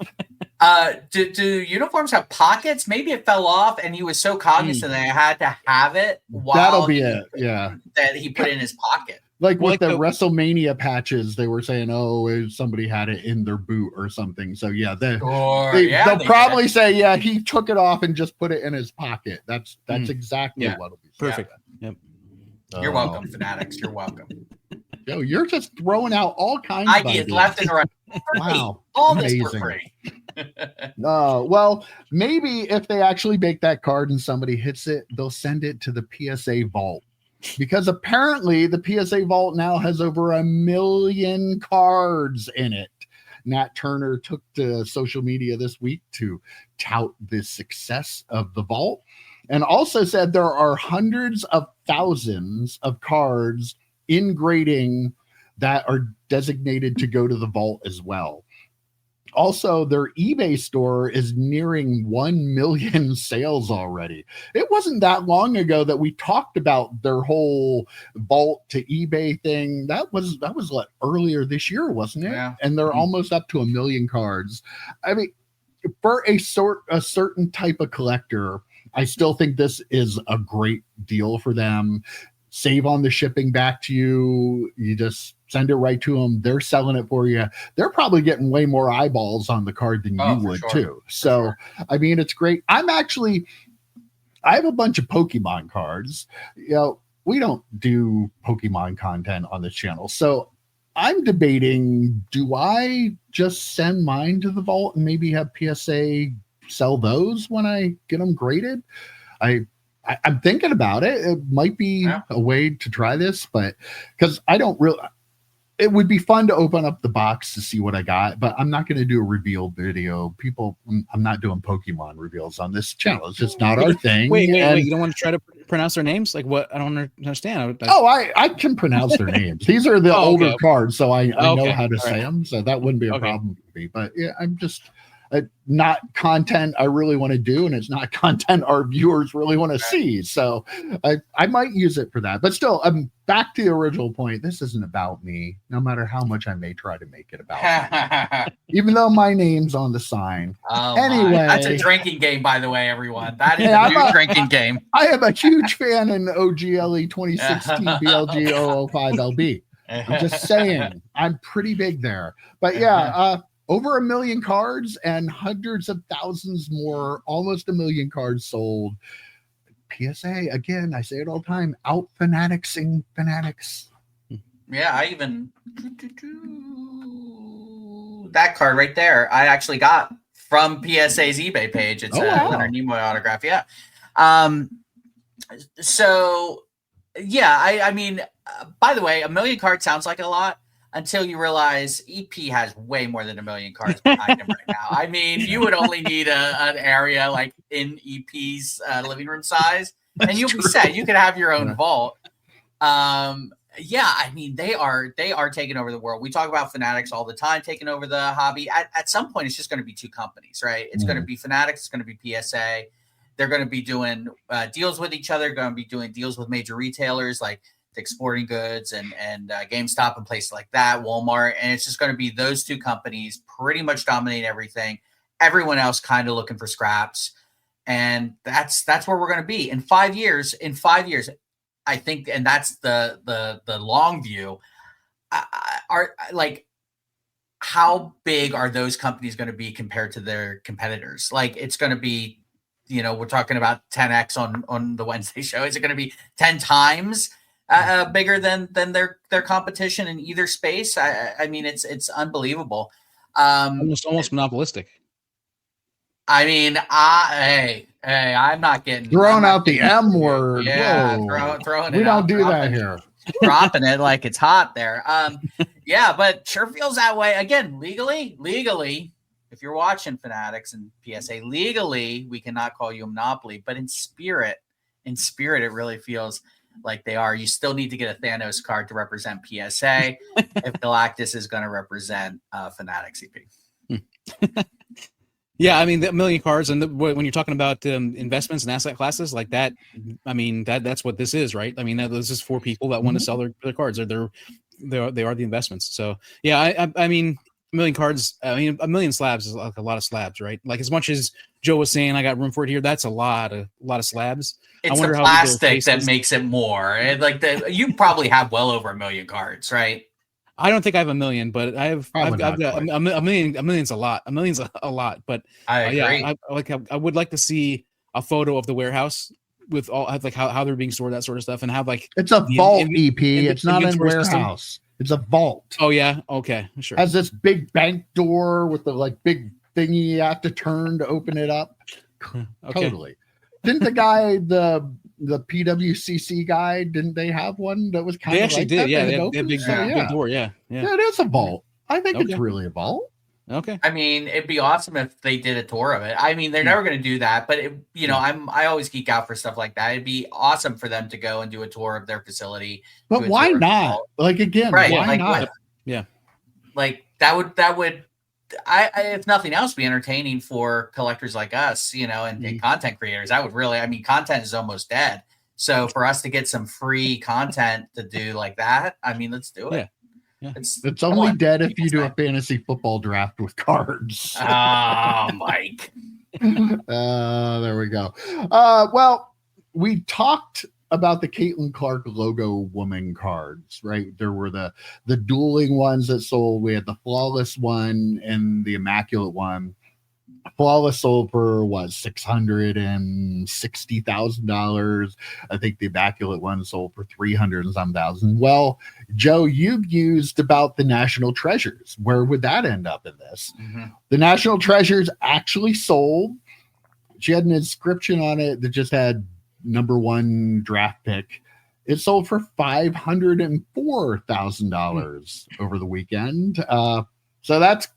Do uniforms have pockets? Maybe it fell off and he was so cognizant that I had to have it that'll be it. Yeah. That he put it in his pocket. Like with the WrestleMania patches, they were saying, somebody had it in their boot or something. So yeah, they'll probably say, yeah, he took it off and just put it in his pocket. That's exactly what'll be perfect. Yep. You're welcome, Fanatics. You're welcome. Yo, you're just throwing out all kinds of ideas left and right. Wow, all amazing. This for free. Well, maybe if they actually make that card and somebody hits it, they'll send it to the PSA vault, because apparently the PSA vault now has over 1 million cards in it. Nat Turner took to social media this week to tout the success of the vault, and also said there are hundreds of thousands of cards in grading that are designated to go to the vault as well. Also, their eBay store is nearing 1 million sales already. It wasn't that long ago that we talked about their whole vault to eBay thing. That was like earlier this year, wasn't it? Yeah. And they're almost up to 1 million cards. I mean, for a certain type of collector, I still think this is a great deal for them. Save on the shipping back to you. You just send it right to them. They're selling it for you. They're probably getting way more eyeballs on the card than you would too. So, I mean, it's great. I have a bunch of Pokemon cards. We don't do Pokemon content on this channel. So I'm debating, do I just send mine to the vault and maybe have PSA sell those when I get them graded? I'm thinking about it. It might be a way to try this, but because I don't really. It would be fun to open up the box to see what I got, but I'm not going to do a reveal video. I'm not doing Pokemon reveals on this channel. It's just not our thing. Wait. You don't want to try to pronounce their names? Like what? I don't understand. I can pronounce their names. These are the older cards, so I know how to say them. So that wouldn't be a problem for me. But yeah, I'm just not content I really want to do, and it's not content our viewers really want to see. So I might use it for that. But still, I'm back to the original point. This isn't about me, no matter how much I may try to make it about me. Even though my name's on the sign. Anyway, that's a drinking game, by the way, everyone. That is a new drinking game. I am a huge fan in OGLE 2016 BLG 005LB. I'm just saying, I'm pretty big there. But yeah, over 1 million cards and hundreds of thousands more, almost 1 million cards sold. PSA, again, I say it all the time, out fanaticsing fanatics. Yeah, I even that card right there, I actually got from PSA's eBay page. It's a Leonard Nimoy autograph. Yeah. So yeah, I mean, by the way, 1 million cards sounds like a lot until you realize EP has way more than 1 million cards behind him right now. I mean, you would only need an area like in EP's living room size, and you'll be set. You could have your own vault. Yeah, I mean, they are taking over the world. We talk about Fanatics all the time, taking over the hobby. At some point, it's just going to be two companies, right? It's going to be Fanatics. It's going to be PSA. They're going to be doing deals with each other. Going to be doing deals with major retailers like Dick's Sporting Goods and GameStop and places like that, Walmart. And it's just going to be those two companies pretty much dominate everything. Everyone else kind of looking for scraps. And that's where we're going to be in 5 years. In 5 years, I think, and that's the long view. Are like, how big are those companies going to be compared to their competitors? Like, it's going to be, we're talking about 10x on the Wednesday show. Is it going to be 10 times bigger than their competition in either space? I mean, it's unbelievable. Almost monopolistic. I mean, hey, I'm not getting throwing out the M word. Yeah, throwing it. We don't do that here. Dropping it like it's hot there. Yeah, but sure feels that way. Again, legally, if you're watching Fanatics and PSA, legally, we cannot call you a monopoly. But in spirit, it really feels like they are. You still need to get a Thanos card to represent PSA if Galactus is going to represent Fanatics EP. Yeah, I mean, the 1 million cards, and when you're talking about investments and asset classes like that, I mean, that's what this is, right? I mean, this is for people that want to sell their cards. They are the investments. So yeah, I mean, 1 million cards. I mean, 1 million slabs is like a lot of slabs, right? Like, as much as Joe was saying, I got room for it here. That's a lot of slabs. It's the plastic that makes it more. Like you probably have well over 1 million cards, right? I don't think I have 1 million, but I've got a million. 1 million's a lot. 1 million's a lot, but I agree. I would like to see a photo of the warehouse with all like how they're being stored, that sort of stuff, and have like it's a vault EP. It's not a warehouse. System. It's a vault. Oh yeah, okay, sure. Has this big bank door with the like big thingy you have to turn to open it up. Okay. Totally. Didn't the guy the PWCC guy, didn't they have one that was kind of like that? Yeah, they had a big door. Yeah, it is a vault. I think it's really a vault. Okay. I mean, it'd be awesome if they did a tour of it. I mean, they're never going to do that, but I always geek out for stuff like that. It'd be awesome for them to go and do a tour of their facility. But why not? Like, again, right? Why like, not? Yeah. Like that would. If nothing else, be entertaining for collectors like us, and content creators. That would really, I mean, content is almost dead. So for us to get some free content to do like that, I mean, let's do it. Yeah. It's only dead if you do a fantasy football draft with cards. Oh, Mike. There we go. Well, we talked about the Caitlin Clark logo woman cards, right? There were the dueling ones that sold. We had the flawless one and the immaculate one. Flawless sold for $660,000. I think the immaculate one sold for $300 and some thousand. Well, Joe, you've used about the National Treasures. Where would that end up in this? Mm-hmm. The National Treasures actually sold. She had an inscription on it that just had number 1 draft pick. It sold for $504,000 over the weekend. So that's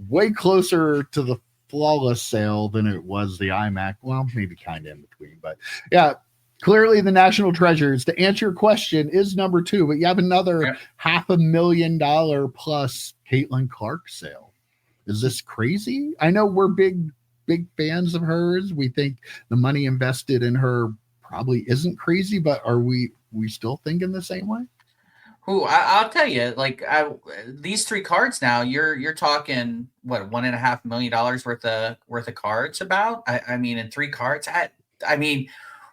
way closer to the flawless sale than it was the iMac. Well, maybe kind of in between, but yeah, clearly the national treasures, to answer your question, is number 2, but you have another $500,000 plus Caitlin Clark sale. Is this crazy? I know we're big fans of hers. We think the money invested in her probably isn't crazy, but are we still thinking the same way? I'll tell you, like these 3 cards now, you're talking what, $1.5 million worth of cards about. I mean, in 3 cards, I mean,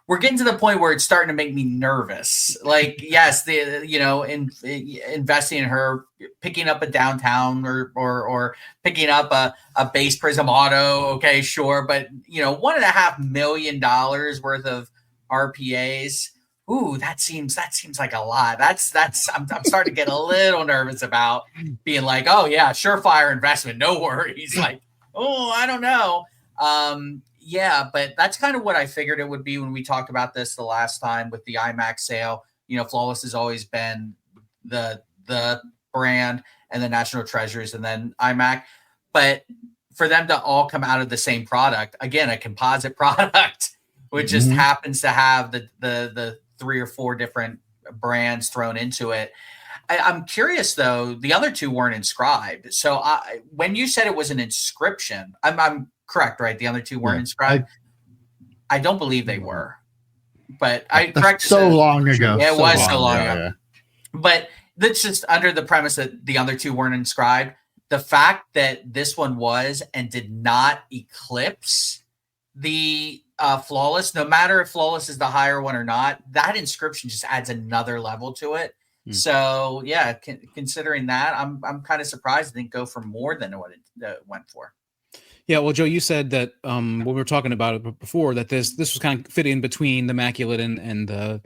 we're getting to the point where it's starting to make me nervous. Like, yes, investing in her, picking up a downtown or picking up a base Prism Auto. Okay, sure, but $1.5 million worth of RPAs. Ooh, that seems like a lot. That's I'm starting to get a little nervous about being like, oh yeah, surefire investment, no worries. Like, oh, I don't know. Yeah, but that's kind of what I figured it would be when we talked about this the last time with the iMac sale. Flawless has always been the brand and the national treasures and then iMac. But for them to all come out of the same product, again, a composite product, which just happens to have the 3 or 4 different brands thrown into it. I'm curious though, the other 2 weren't inscribed. So when you said it was an inscription, I'm correct, right? The other 2 weren't inscribed. I don't believe they were, but correct. So long ago. Yeah, it was so long ago. Yeah. But that's just under the premise that the other 2 weren't inscribed. The fact that this one was and did not eclipse the Flawless, no matter if Flawless is the higher one or not, that inscription just adds another level to it. So yeah, considering that, I'm kind of surprised it didn't go for more than what it went for. Yeah, well, Joe, you said that when we were talking about it before, that this was kind of fit in between the Immaculate and the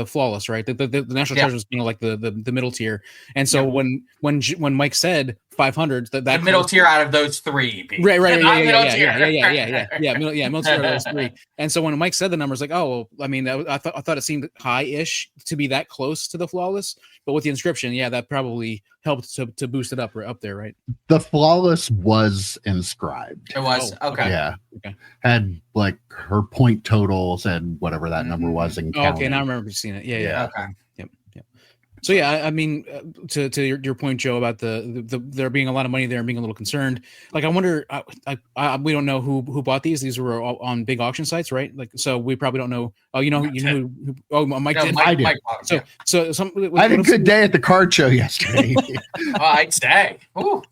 Flawless, right? The National Treasure was like the middle tier, and so when Mike said 500, that the middle tier out of those 3, right, middle tier out of those 3. And so when Mike said the numbers, like, oh, well, I mean, I thought it seemed high-ish to be that close to the Flawless, but with the inscription, yeah, that probably helped to boost it up there, right? The Flawless was inscribed. It was okay. Yeah, okay. Had like her point totals and whatever that number was. And okay, now I remember seeing it. Yeah. Okay. Yep. So yeah, I mean, to your point, Joe, about the there being a lot of money there and being a little concerned. Like, I wonder, we don't know who bought these. These were all on big auction sites, right? Like, so we probably don't know. Oh, you know who? Oh, Mike did. I did. So I had a good day at the card show yesterday. I'd say. Ooh.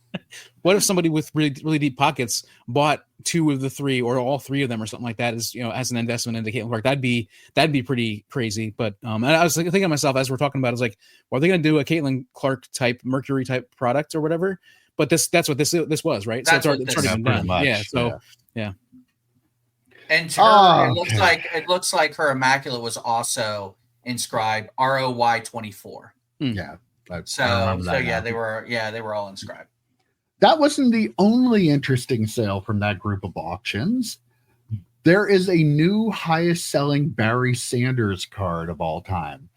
What if somebody with really, really deep pockets bought 2 of the 3 or all 3 of them or something like that as an investment into Caitlin Clark? That'd be pretty crazy. But and I was thinking to myself as we're talking about, I was like, well, are they going to do a Caitlin Clark type Mercury type product or whatever? But that's what this was, right? That's so it's already been done. Much, yeah. So yeah. And it looks like her Immaculate was also inscribed ROY 24. Yeah. So yeah, they were all inscribed. That wasn't the only interesting sale from that group of auctions. There is a new highest selling Barry Sanders card of all time.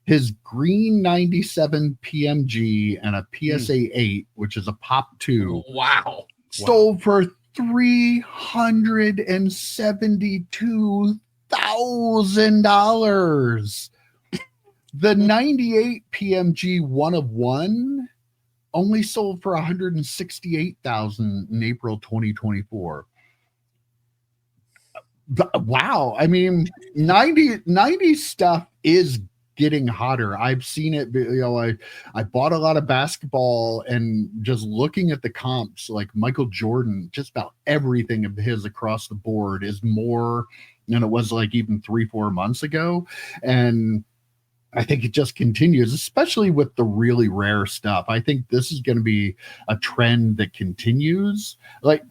His green 97 PMG and a PSA 8, which is a Pop 2. Wow. Sold for $372,000. The 98 PMG 1 of 1 only sold for $168,000 in April 2024. Wow. I mean, 90 stuff is getting hotter. I've seen it. I bought a lot of basketball, and just looking at the comps, like Michael Jordan, just about everything of his across the board is more than it was like even 3-4 months ago. And I think it just continues, especially with the really rare stuff. I think this is going to be a trend that continues. Like,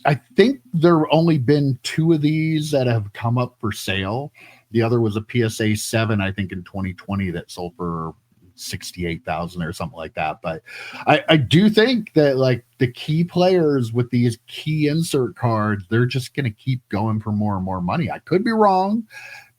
I think there have only been 2 of these that have come up for sale. The other was a PSA 7, I think, in 2020 that sold for 68,000 or something like that. But I do think that like the key players with these key insert cards, they're just going to keep going for more and more money. I could be wrong.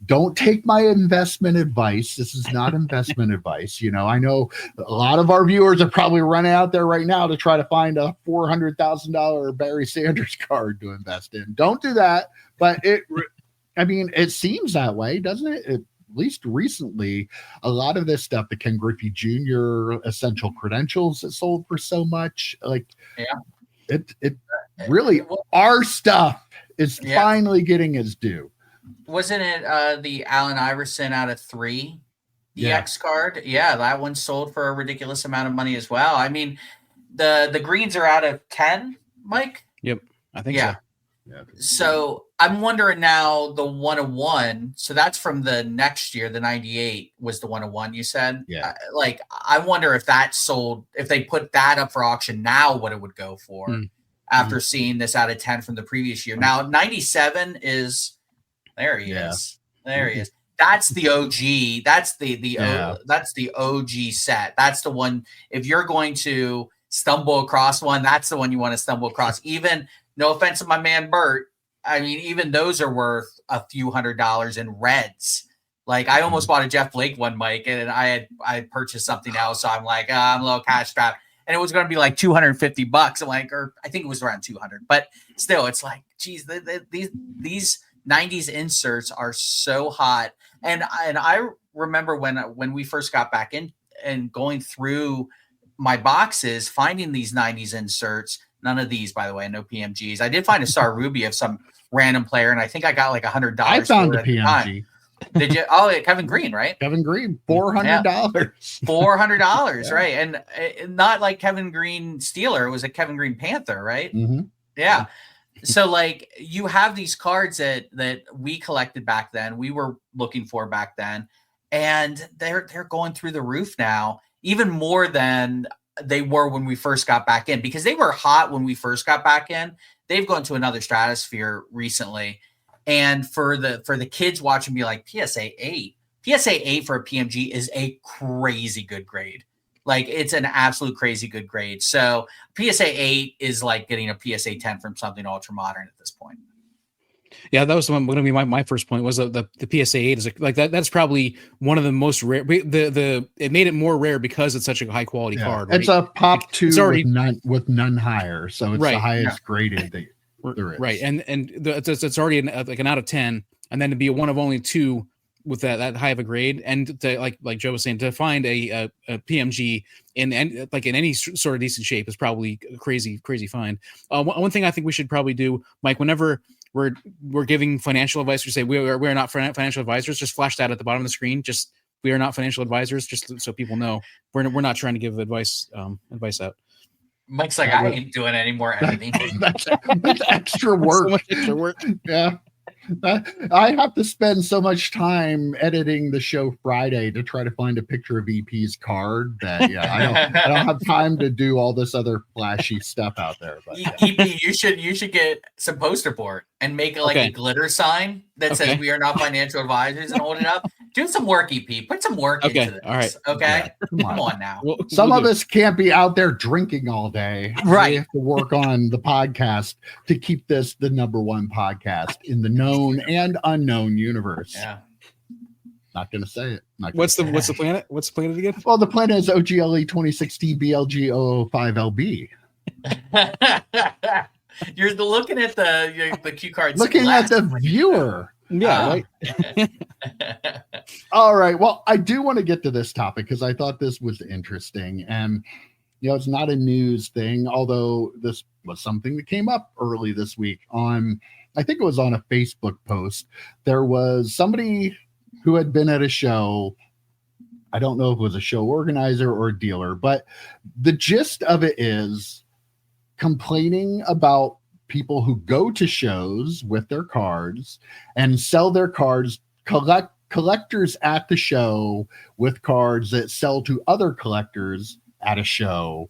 Don't take my investment advice. This is not investment advice. You know, I know a lot of our viewers are probably running out there right now to try to find a $400,000 Barry Sanders card to invest in. Don't do that. But it seems that way, doesn't it? At least recently, a lot of this stuff, the Ken Griffey Jr. essential credentials that sold for so much, like it really, our stuff is finally getting its due. Wasn't it the Allen Iverson out of 3 EX card? Yeah, that one sold for a ridiculous amount of money as well. I mean, the greens are out of 10, Mike? Yep, I think so. Yeah. So I'm wondering now the 101. So that's from the next year. The 98 was the 101. You said, I wonder if that sold. If they put that up for auction now, what it would go for after seeing this out of 10 from the previous year. Now 97 is there. He is. There he is. That's the OG. That's that's the OG set. That's the one. If you're going to stumble across one, that's the one you want to stumble across. Even. No offense to my man Bert. I mean, even those are worth a few $100s in reds. Like I almost bought a Jeff Blake one, Mike, and I purchased something else. So I'm like, I'm a little cash strapped, and it was going to be like $250. I'm like, or I think it was around 200, but still, it's like, geez, these 90s inserts are so hot. And I remember when we first got back in and going through my boxes, finding these 90s inserts. None of these, by the way, no PMGs. I did find a Star Ruby of some random player, and I think I got like $100. I found a PMG. Did you? Oh, Kevin Green, right? Kevin Green, $400. $400, right? And not like Kevin Green Steeler. It was a Kevin Green Panther, right? Mm-hmm. Yeah. So like you have these cards that we collected back then, we were looking for back then, and they're going through the roof now, even more than they were when we first got back in, because they were hot when we first got back in. They've gone to another stratosphere recently. And for the kids watching, be like, PSA 8 for a PMG is a crazy good grade. Like it's an absolute crazy good grade. So PSA 8 is like getting a PSA 10 from something ultra modern at this point. Yeah, that was going to be my first point. Was the PSA 8 is like that. That's probably one of the most rare. It made it more rare because it's such a high quality card. Right? It's a pop 2 with none higher, so it's the highest graded there is. Right, and it's already like an out of 10, and then to be a one of only 2 with that high of a grade, and to, like Joe was saying, to find a PMG in any sort of decent shape is probably a crazy find. One thing I think we should probably do, Mike, whenever we're giving financial advice, we say we are not financial advisors. Just flash that at the bottom of the screen. Just we are not financial advisors. Just so people know, we're not trying to give advice out. Mike's like, I ain't doing any more editing. That's extra work. So much extra work. Yeah. I have to spend so much time editing the show Friday to try to find a picture of EP's card that I don't have time to do all this other flashy stuff out there. But EP, you should get some poster board and make a glitter sign that says we are not financial advisors and hold it up. Do some work, EP. Put some work into this. All right. Okay. Yeah. Come on now. Some of us can't be out there drinking all day. Right. We have to work on the podcast to keep this the number one podcast in the known and unknown universe. Yeah. Not gonna say it. What's the planet? What's the planet again? Well, the planet is OGLE 2016 BLG005LB. You're looking at the cue cards. Looking at the viewer. Yeah, right. All right. Well, I do want to get to this topic because I thought this was interesting. And, it's not a news thing, although this was something that came up early this week I think it was on a Facebook post. There was somebody who had been at a show. I don't know if it was a show organizer or a dealer, but the gist of it is complaining about people who go to shows with their cards and sell their cards, collectors at the show with cards that sell to other collectors at a show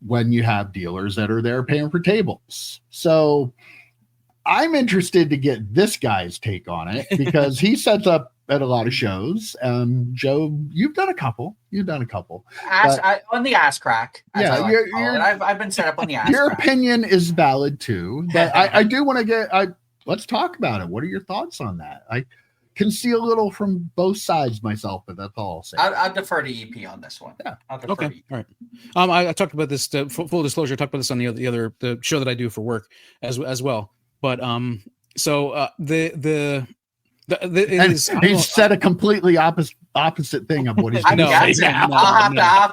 when you have dealers that are there paying for tables. So I'm interested to get this guy's take on it because he sets up at a lot of shows. Joe, you've done a couple. On the ass crack. As I like to call it. I've been set up on the ass your crack. opinion is valid too, but I do want to let's talk about it. What are your thoughts on that? I can see a little from both sides myself, but that's all I'll say. I'll defer to EP on this one. Yeah. Okay. All right. I talked about this. Full disclosure, I talked about this on the show that I do for work as well. But he said a completely opposite thing of what he's going to say. I'll have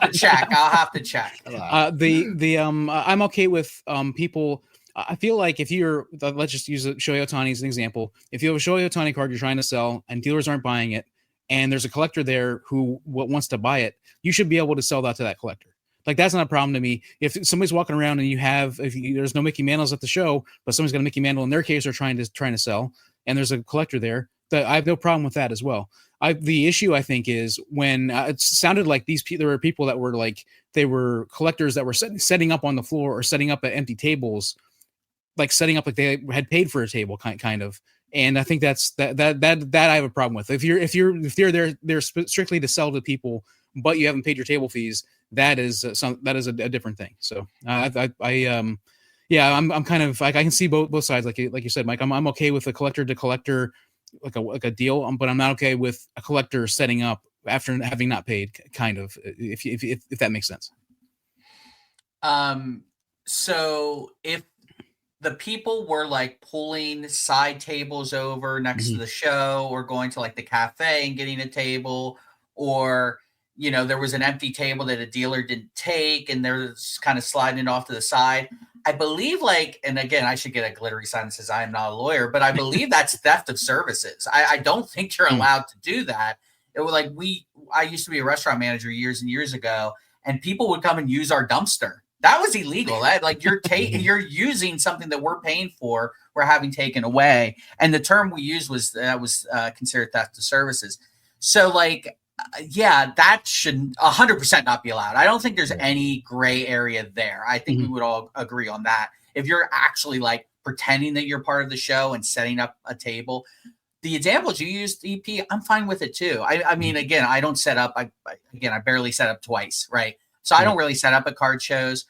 to check. I'm okay with people. I feel like if you're, let's just use Shohei Ohtani as an example. If you have a Shohei Ohtani card you're trying to sell and dealers aren't buying it, and there's a collector there who wants to buy it, you should be able to sell that to that collector. Like, that's not a problem to me. If somebody's walking around and there's no Mickey Mantles at the show, but somebody's got a Mickey Mantle in their case or trying to sell, and there's a collector there, that I have no problem with that as well. The issue, I think, is when it sounded like there were people that were like, they were collectors that were setting up on the floor or setting up at empty tables, like setting up like they had paid for a table kind of. And I think that I have a problem with. If they're there strictly to sell to people, but you haven't paid your table fees, that is a different thing. So I'm kind of like, I can see both sides. Like you said, Mike, I'm okay with a collector to collector, like a deal, but I'm not okay with a collector setting up after having not paid, kind of, if that makes sense. So if the people were like pulling side tables over next to the show, or going to like the cafe and getting a table, or, you know, there was an empty table that a dealer didn't take and they're kind of sliding it off to the side, I believe, like, and again, I should get a glittery sign that says I am not a lawyer, but I believe that's theft of services. I don't think you're allowed to do that. It was like, I used to be a restaurant manager years and years ago, and people would come and use our dumpster. That was illegal. That, like, you're using something that we're paying for, we're having taken away. And the term we used was considered theft of services. So, like, yeah, that should 100% not be allowed. I don't think there's any gray area there. I think we would all agree on that. If you're actually like pretending that you're part of the show and setting up a table, the examples you used, EP, I'm fine with it too. I mean, again, I don't set up. I barely set up twice, right? So I don't really set up at card shows.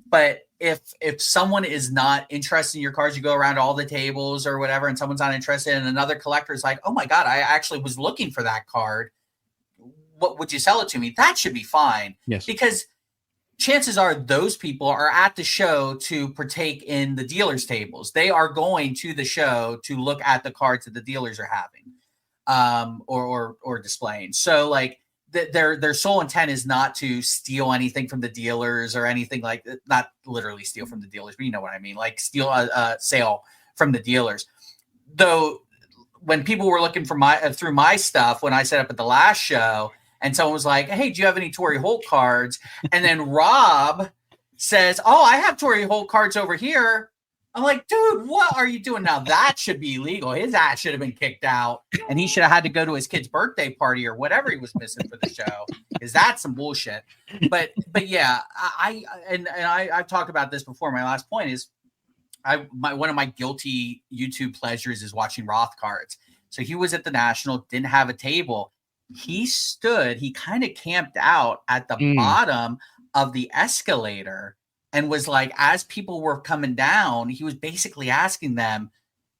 But if someone is not interested in your cards, you go around all the tables or whatever, and someone's not interested, and another collector is like, oh my God, I actually was looking for that card. What would you sell it to me? That should be fine. Yes. Because chances are those people are at the show to partake in the dealers' tables. They are going to the show to look at the cards that the dealers are having, or displaying. So, like, their sole intent is not to steal anything from the dealers or anything, like, not literally steal from the dealers, but you know what I mean, like steal a sale from the dealers. Though, when people were looking for through my stuff when I set up at the last show, and someone was like, hey, do you have any Torrey Holt cards? And then Rob says, oh, I have Torrey Holt cards over here. I'm like, dude, what are you doing now? That should be illegal. His ass should have been kicked out, and he should have had to go to his kid's birthday party or whatever he was missing for the show. Is that some bullshit? But yeah, I've talked about this before. My last point is, one of my guilty YouTube pleasures is watching Roth cards. So he was at the National, didn't have a table. He kind of camped out at the bottom of the escalator and was like, as people were coming down, he was basically asking them,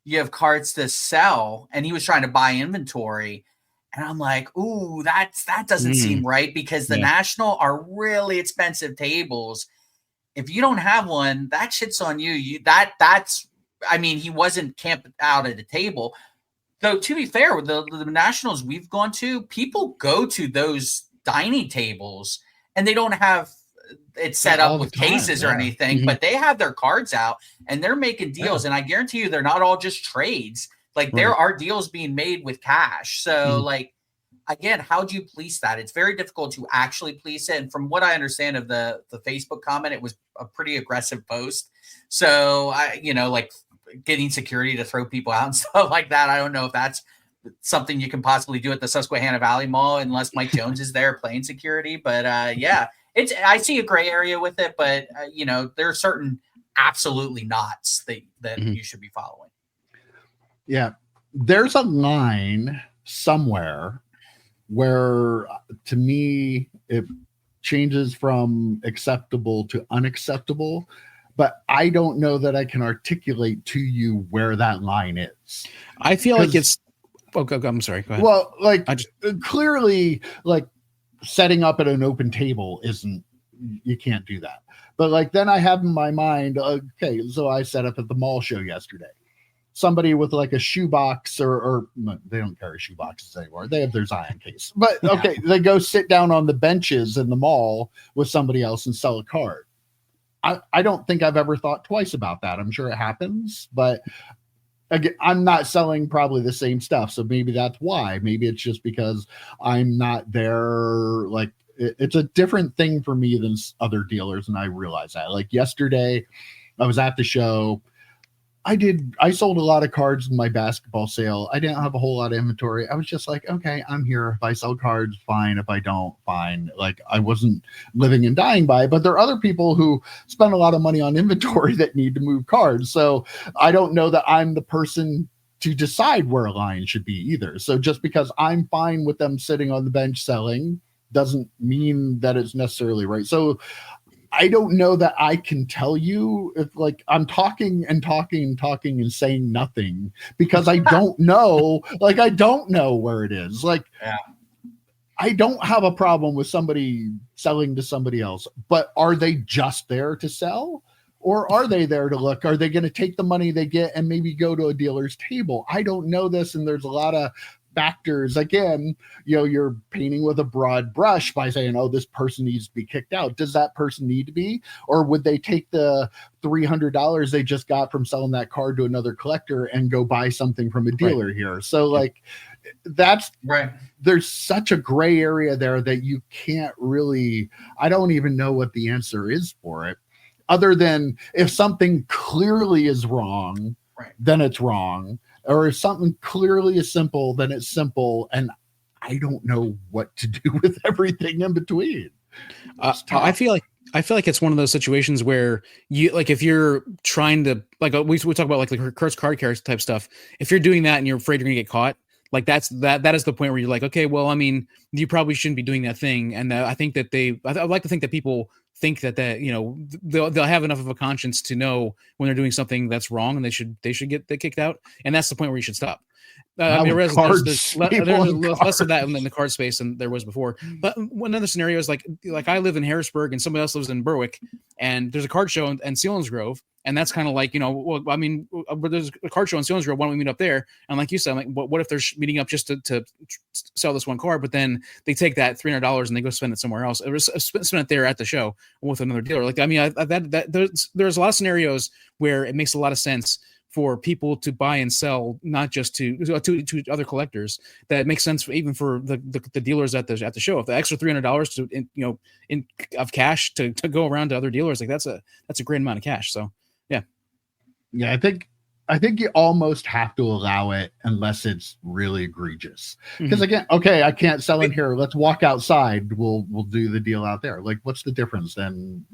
you have cards to sell? And he was trying to buy inventory. And I'm like, ooh, that doesn't seem right, because the National are really expensive tables. If you don't have one, that shit's on you. I mean, he wasn't camped out at a table. Though, to be fair, the Nationals we've gone to, people go to those dining tables and they don't have it set up with cases or anything, but they have their cards out and they're making deals. And I guarantee you, they're not all just trades. Like, there are deals being made with cash. So, like, again, how do you police that? It's very difficult to actually police it. And from what I understand of the Facebook comment, it was a pretty aggressive post. So, like, getting security to throw people out and stuff like that, I don't know if that's something you can possibly do at the Susquehanna Valley Mall unless Mike Jones is there playing security. But I see a gray area with it, but there are certain absolutely nots that you should be following. Yeah, there's a line somewhere where, to me, it changes from acceptable to unacceptable, but I don't know that I can articulate to you where that line is. I feel like it's. Oh, I'm sorry. Go ahead. Well, like clearly, like setting up at an open table isn't. You can't do that. But like then I have in my mind, okay, so I set up at the mall show yesterday. Somebody with like a shoebox or they don't carry shoeboxes anymore. They have their Zion case. But okay, they go sit down on the benches in the mall with somebody else and sell a card. I don't think I've ever thought twice about that. I'm sure it happens, but again, I'm not selling probably the same stuff. So maybe that's why. Maybe it's just because I'm not there. Like it's a different thing for me than other dealers. And I realize that. Like yesterday, I was at the show. I sold a lot of cards in my basketball sale. I didn't have a whole lot of inventory. I was just like, okay, I'm here. If I sell cards, fine. If I don't, fine. Like I wasn't living and dying by it. But there are other people who spend a lot of money on inventory that need to move cards. So I don't know that I'm the person to decide where a line should be either. So just because I'm fine with them sitting on the bench selling doesn't mean that it's necessarily right. So I don't know that I can tell you if like I'm talking and saying nothing because I don't know. Like I don't know where it is. Like I don't have a problem with somebody selling to somebody else, but are they just there to sell? Or are they there to look? Are they going to take the money they get and maybe go to a dealer's table? I don't know this. And there's a lot of factors. Again, you're painting with a broad brush by saying, oh, this person needs to be kicked out. Does that person need to be? Or would they take the $300 they just got from selling that card to another collector and go buy something from a dealer here? So like that's right. There's such a gray area there that you can't really, I don't even know what the answer is for it. Other than if something clearly is wrong, then it's wrong. Or if something clearly is simple, then it's simple. And I don't know what to do with everything in between. I feel like it's one of those situations where you like if you're trying to like we talk about like the curse card carriers type stuff. If you're doing that and you're afraid you're gonna get caught, like that is the point where you're like, okay, well, I mean, you probably shouldn't be doing that thing. And I think that I'd like to think that people think that they'll have enough of a conscience to know when they're doing something that's wrong and they should get kicked out. And that's the point where you should stop. I mean, there's less of that in the card space than there was before. But one other scenario is like I live in Harrisburg and somebody else lives in Berwick, and there's a card show in Selinsgrove, and that's kind of like well, I mean, there's a card show in Selinsgrove. Why don't we meet up there? And like you said, I'm like, what if they're meeting up just to sell this one card, but then they take that $300 and they go spend it somewhere else, or spend it there at the show with another dealer? Like, I mean, there's a lot of scenarios where it makes a lot of sense for people to buy and sell, not just to other collectors. That makes sense even for the dealers at the show. If the extra $300 of cash to go around to other dealers, like that's a great amount of cash. So yeah, I think you almost have to allow it unless it's really egregious. Because again, okay, I can't sell in here. Let's walk outside. We'll do the deal out there. Like, what's the difference then?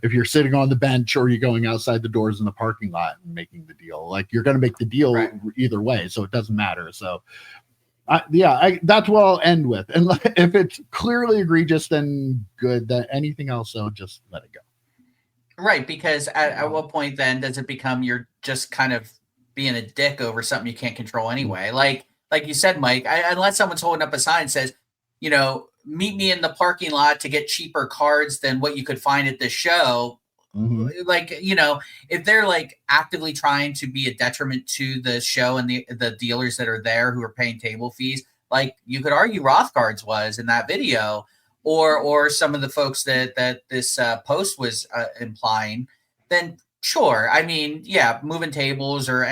If you're sitting on the bench or you're going outside the doors in the parking lot and making the deal, like you're going to make the deal either way. So it doesn't matter. So that's what I'll end with. And if it's clearly egregious, then good. Then anything else, so just let it go. Right, because at what point then does it become you're just kind of being a dick over something you can't control anyway? Like you said, Mike, unless someone's holding up a sign that says, meet me in the parking lot to get cheaper cards than what you could find at the show. Like, if they're like actively trying to be a detriment to the show and the dealers that are there who are paying table fees, like you could argue Rothgard's was in that video. Or some of the folks that this post was implying, then sure. I mean, yeah, moving tables or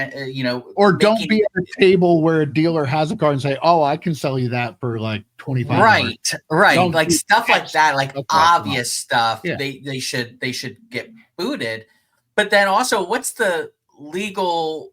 don't be at a table where a dealer has a card and say, "Oh, I can sell you that for like $25." Right. Like stuff like that, like obvious stuff. Yeah. They should get booted. But then also, what's the legal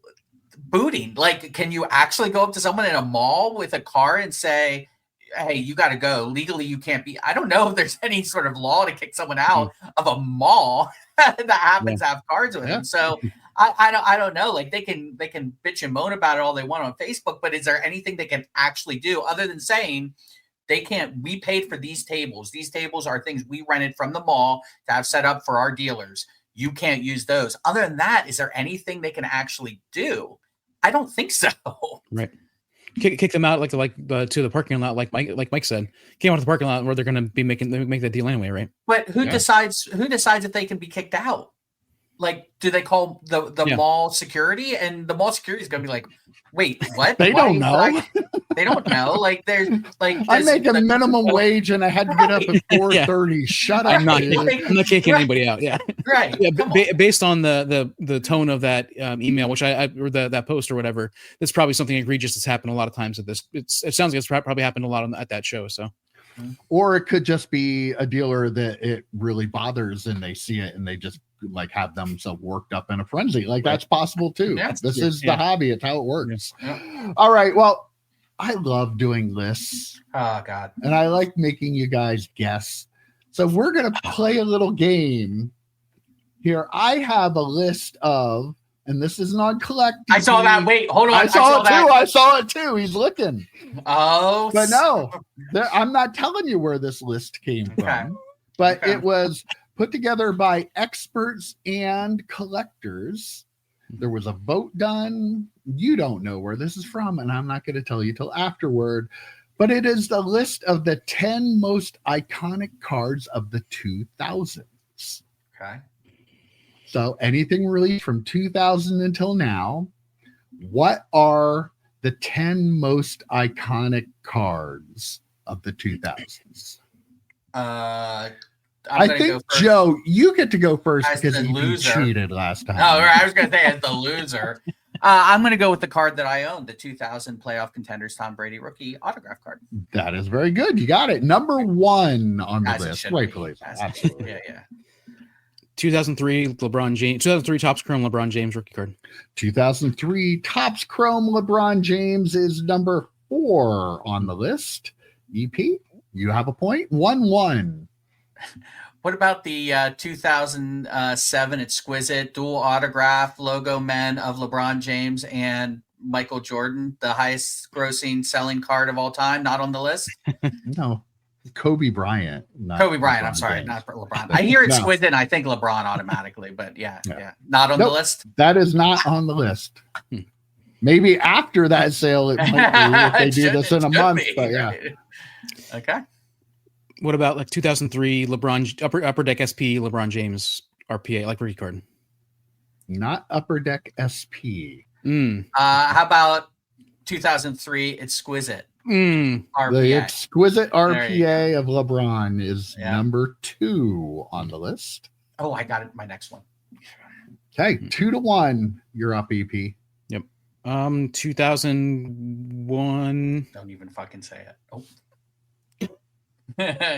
booting? Like, can you actually go up to someone in a mall with a card and say, hey, you got to go. Legally, you can't be. I don't know if there's any sort of law to kick someone out of a mall that happens to have cards with them. So I don't know. Like they can bitch and moan about it all they want on Facebook, but is there anything they can actually do other than saying they can't? We paid for these tables. These tables are things we rented from the mall to have set up for our dealers. You can't use those. Other than that, is there anything they can actually do? I don't think so. Right. Kick them out to the parking lot, like Mike said. Kick them out to the parking lot where they're going to be make that deal anyway, right? But who decides if they can be kicked out? Like, do they call the mall security? And the mall security is going to be like, wait, what? They don't know. They don't know. Like, there's like I make a minimum wage and I had to get up at 4:30. Yeah. Shut up. I'm not kicking anybody out. Yeah. Right. Yeah. Based on the tone of that email, which I or that post or whatever, that's probably something egregious that's happened a lot of times at this. It sounds like it's probably happened a lot at that show. So. Or it could just be a dealer that it really bothers and they see it and they just like have themselves worked up in a frenzy. Like that's possible too. Yeah, this is the hobby. It's how it works. Yeah. All right. Well, I love doing lists. Oh God. And I like making you guys guess. So we're going to play a little game here. I have a list of, and this isn't on collecting. I saw that. Wait, hold on. I saw it too. I saw it too. He's looking. Oh, but no, I'm not telling you where this list came from, but it was put together by experts and collectors. There was a vote done. You don't know where this is from, and I'm not going to tell you till afterward, but it is the list of the 10 most iconic cards of the 2000s. Okay. So anything released from 2000 until now, what are the 10 most iconic cards of the 2000s? I think, Joe, you get to go first because you cheated last time. Oh, I was going to say as the loser. I'm going to go with the card that I own, the 2000 playoff contenders Tom Brady rookie autograph card. That is very good. You got it. Number one on the list. Rightfully. Absolutely. Yeah. 2003 LeBron James, 2003 Topps Chrome LeBron James rookie card. 2003 Topps Chrome LeBron James is number 4 on the list. EP, you have a point. 1-1. What about the 2007 Exquisite dual autograph logo men of LeBron James and Michael Jordan, the highest grossing selling card of all time? Not on the list? No. Kobe Bryant. Kobe Bryant. I'm sorry, not LeBron. I hear Exquisite and I think LeBron automatically, but yeah. Not on the list. That is not on the list. Maybe after that sale, it might be if they do this in a month. But yeah. Okay. What about like 2003 LeBron Upper Deck SP LeBron James RPA like rookie card? Not Upper Deck SP. How about 2003 Exquisite? RPA. The Exquisite RPA of LeBron is number 2 on the list. Oh, I got it. My next one. Okay, 2-1. You're up, EP. Yep. 2001. Don't even fucking say it. Oh.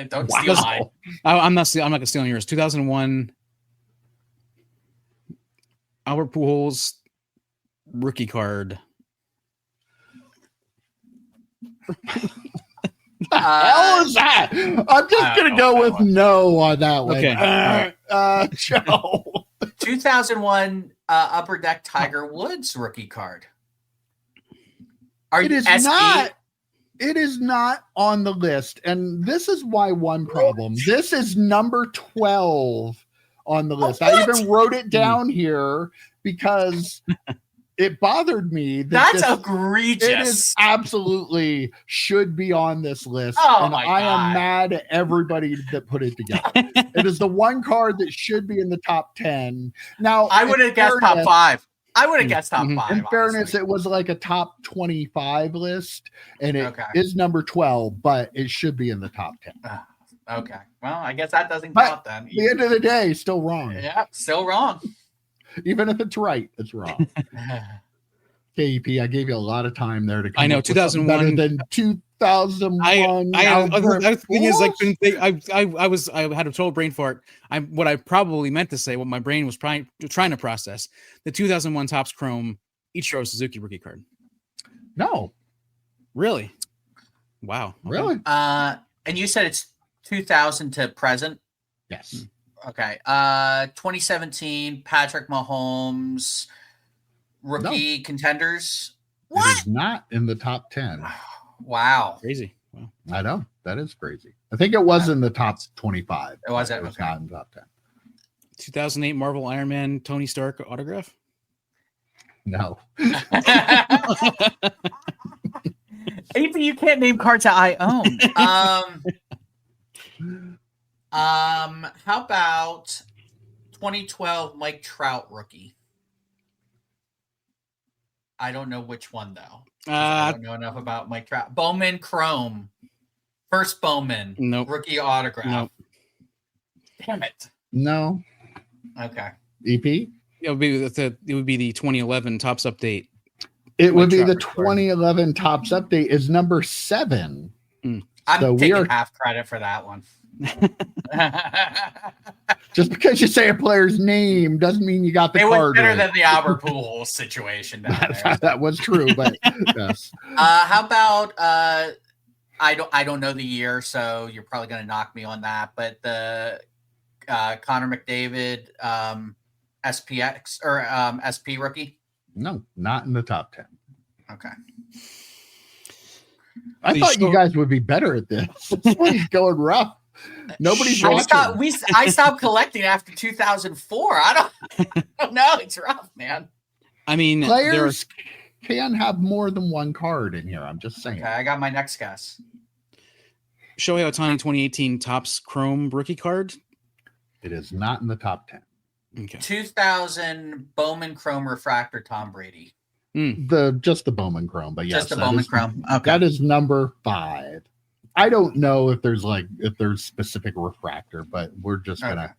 Don't steal mine. I'm not gonna steal yours. 2001 Albert Pujols rookie card. Hell is that? I'm just gonna go with no on that one. Okay. Joe. 2001 Upper Deck Tiger Woods rookie card. It is not on the list, and this is why one problem. This is number 12 on the list. I even wrote it down here because it bothered me. That's egregious. It is absolutely should be on this list. Oh, and my I God. am mad at everybody that put it together. It is the one card that should be in the top 10. Now, I would have guessed top 5. I would have guessed top 5. In fairness, it was like a top 25 list, and it is number 12, but it should be in the top 10. Okay. Well, I guess that doesn't count then. At the end of the day, still wrong. Yeah, still wrong. Even if it's right, it's wrong. KEP, I gave you a lot of time there to come. I know, up with 2001 better than 2001. The thing is, like, I had a total brain fart. What I probably meant to say, what my brain was trying to process, the 2001 Topps Chrome Ichiro Suzuki rookie card. No, really? Wow, really? And you said it's 2000 to present. Yes. Okay. 2017 Patrick Mahomes rookie contenders. It is not in the top 10. Wow. Crazy. Wow. I know. That is crazy. I think it was in the top 25. It was It was not in the top 10. 2008 Marvel Iron Man Tony Stark autograph. No. AP, you can't name cards that I own. How about 2012 Mike Trout rookie? I don't know which one though. I don't know enough about Mike Trout. Bowman Chrome, first Bowman, Nope. rookie autograph. Nope. Damn it. No. Okay. EP? It would be the 2011 Topps update. It would be Trout the rookie 2011 Topps update is number 7. I'm So we taking are- half credit for that one. Just because you say a player's name doesn't mean you got the It was card better right. than the Albert Pujols situation down there. That was true, but yes. How about I don't know the year, so you're probably going to knock me on that. But the Connor McDavid SPX or SP rookie. No, not in the top 10. Okay. I thought you guys would be better at this. This one's going rough. Nobody's watching. I stopped collecting after 2004. I don't know. It's rough, man. I mean, Players can have more than one card in here. I'm just saying. Okay, I got my next guess. Shohei Ohtani 2018 Topps Chrome rookie card. It is not in the top 10. Okay. 2000 Bowman Chrome Refractor Tom Brady. Just the Bowman Chrome, but yes, Just the Bowman Chrome. Okay. That is number 5. I don't know if there's specific refractor, but we're just gonna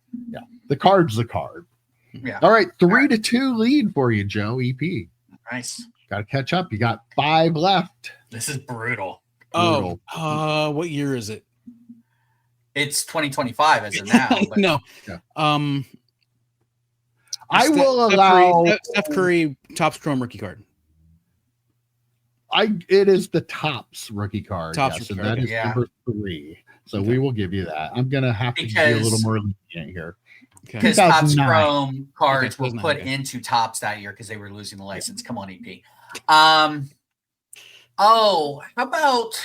the card's the card. Yeah. All right, 3-2 lead for you, Joe. EP. Nice. Got to catch up. You got 5 left. This is brutal. Brutal. Oh, what year is it? It's 2025 as of now. But No. Yeah. Steph will allow Steph Curry Topps Chrome rookie card. It is the Topps rookie card. Topps yes, rookie and that card, is number 3. So we will give you that. I'm gonna have to be a little more lenient here. Okay. because Topps 2009. Chrome cards Okay, were 2009, put okay. into Topps that year because they were losing the license. Come on, EP. How about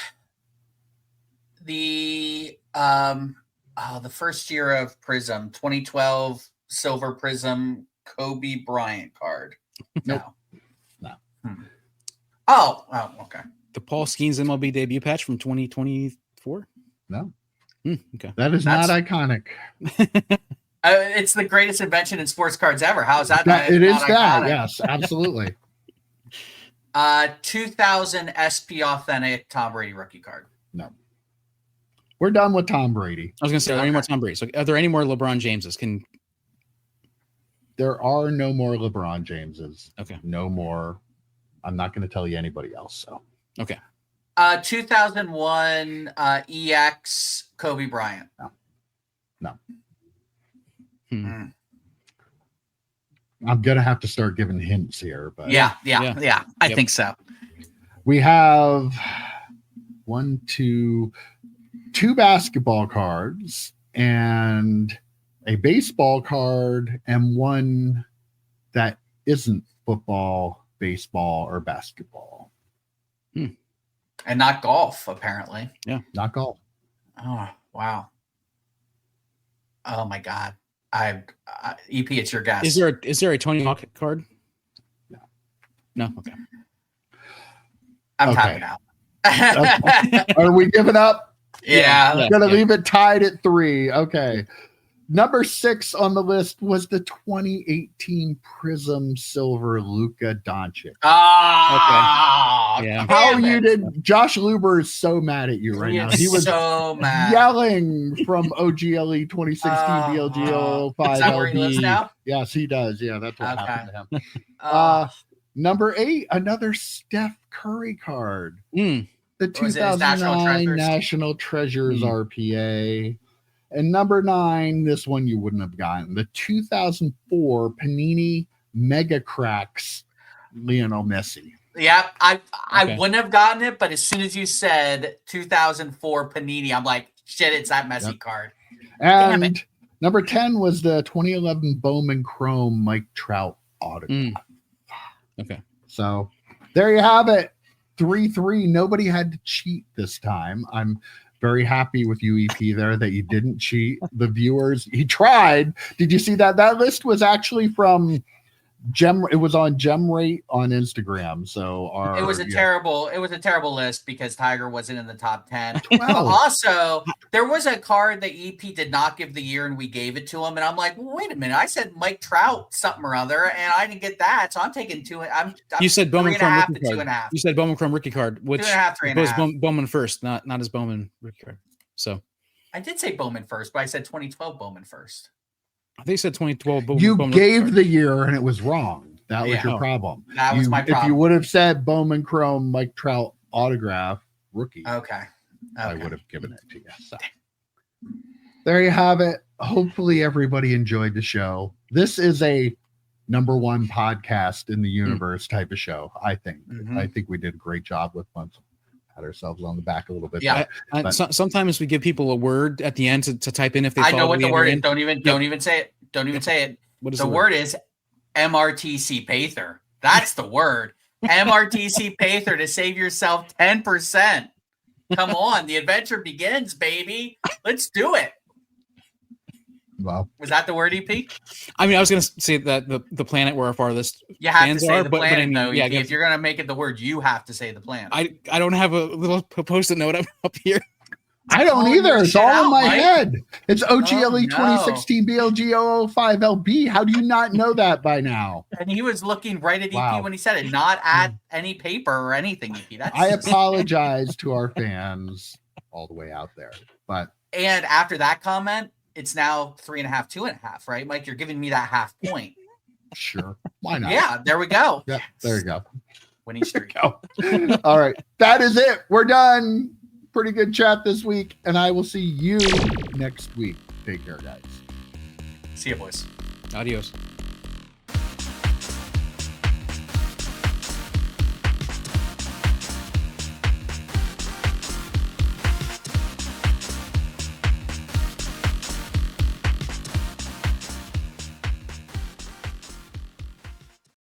the first year of Prism, 2012 Silver Prism Kobe Bryant card? Nope. No. No. Oh, okay. The Paul Skeens MLB debut patch from 2024. No, Okay. that is not iconic. It's the greatest invention in sports cards ever. How is that? It is not that. iconic? Yes, absolutely. 2000 SP Authentic Tom Brady rookie card. No, we're done with Tom Brady. I was going to say, are there any more Tom Brady? So, are there any more LeBron Jameses? There are no more LeBron Jameses. Okay. No more. I'm not going to tell you anybody else. So Okay. 2001 EX Kobe Bryant. no. Mm. I'm going to have to start giving hints here, but Yeah. Yeah. I Yep. think so. we have two basketball cards and a baseball card and one that isn't football, baseball, or basketball. And not golf, apparently. Not golf. Oh, wow. Oh my God. EP, it's your guess. Is there a Tony Hawk card? No. No. Okay. I'm Okay. tapping out. Are we giving up? Yeah. I'm going to leave it tied at 3. Okay. Number 6 on the list was the 2018 Prism Silver Luka Doncic. Okay. Yeah. How you did? Josh Luber is so mad at you right now. He was so mad. yelling from OGLE 2016 BLGO 5 Is that where he lives LB. now? Yes, he does. Yeah, that's what Okay. happened to him. Uh, Number 8, another Steph Curry card. Mm. The Was it his National 2009 Treasures? National Treasures RPA. And number 9, this one you wouldn't have gotten. The 2004 Panini Mega Cracks Lionel Messi. yeah, I Okay. wouldn't have gotten it, but as soon as you said 2004 Panini, I'm like, shit, it's that Messi Yep. card. And Number 10 was the 2011 Bowman Chrome Mike Trout autograph. Okay. So there you have it. 3-3. Nobody had to cheat this time. I'm very happy with you, EP, there that you didn't cheat. The viewers, he tried. Did you see that? That list was actually from Gem. It was on GemRate on Instagram. So it was a terrible list because Tiger wasn't in the top 10. 12. Also, there was a card that EP did not give the year and we gave it to him. And I'm like, well, wait a minute. I said Mike Trout something or other, and I didn't get that. So I'm taking two. You said Bowman Chrome rookie to card. 2.5. You said Bowman Chrome rookie card, which 2.5, 3.5. Bowman first, not his Bowman rookie card. So I did say Bowman first, but I said 2012 Bowman first. I think you said 2012 Bowman. You Bowman gave the year and it was wrong. That was Yeah. your problem. That was my problem. If you would have said Bowman Chrome Mike Trout autograph rookie, Okay. I would have given it to you. So there you have it. Hopefully everybody enjoyed the show. This is a number one podcast in the universe type of show, I think. Mhm. I think we did a great job with once. Pat ourselves on the back a little bit. Yeah. But- Sometimes we give people a word at the end to type in if they. I know what the word is. in. Don't even say it. Don't even say it. What is The word is MRTC Pather. That's the word. MRTC Pather to save yourself 10%. Come on, the adventure begins, baby. Let's do it. Well, Was that the word, EP? I mean, I was going to say that the planet where our farthest You have fans to say are, the but planet, I mean, though. yeah, EP. If you're gonna make it the word, you have to say the planet. I don't have a little post-it note up here. I don't Oh, either. you It's shut all in out, my Mike. head. It's OGLE Oh, no. 2016 BLG 005 LB. How do you not know that by now? And he was looking right at EP Wow. when he said it, not at any paper or anything, EP. That's I apologize to our fans all the way out there. But And after that comment, it's now 3.5, 2.5, right? Mike, you're giving me that half point. sure, why not? Yeah, there we go. Yeah, there you go. Winning streak. All right, that is it. We're done. Pretty good chat this week, and I will see you next week. Take care, guys. See you, boys. Adios.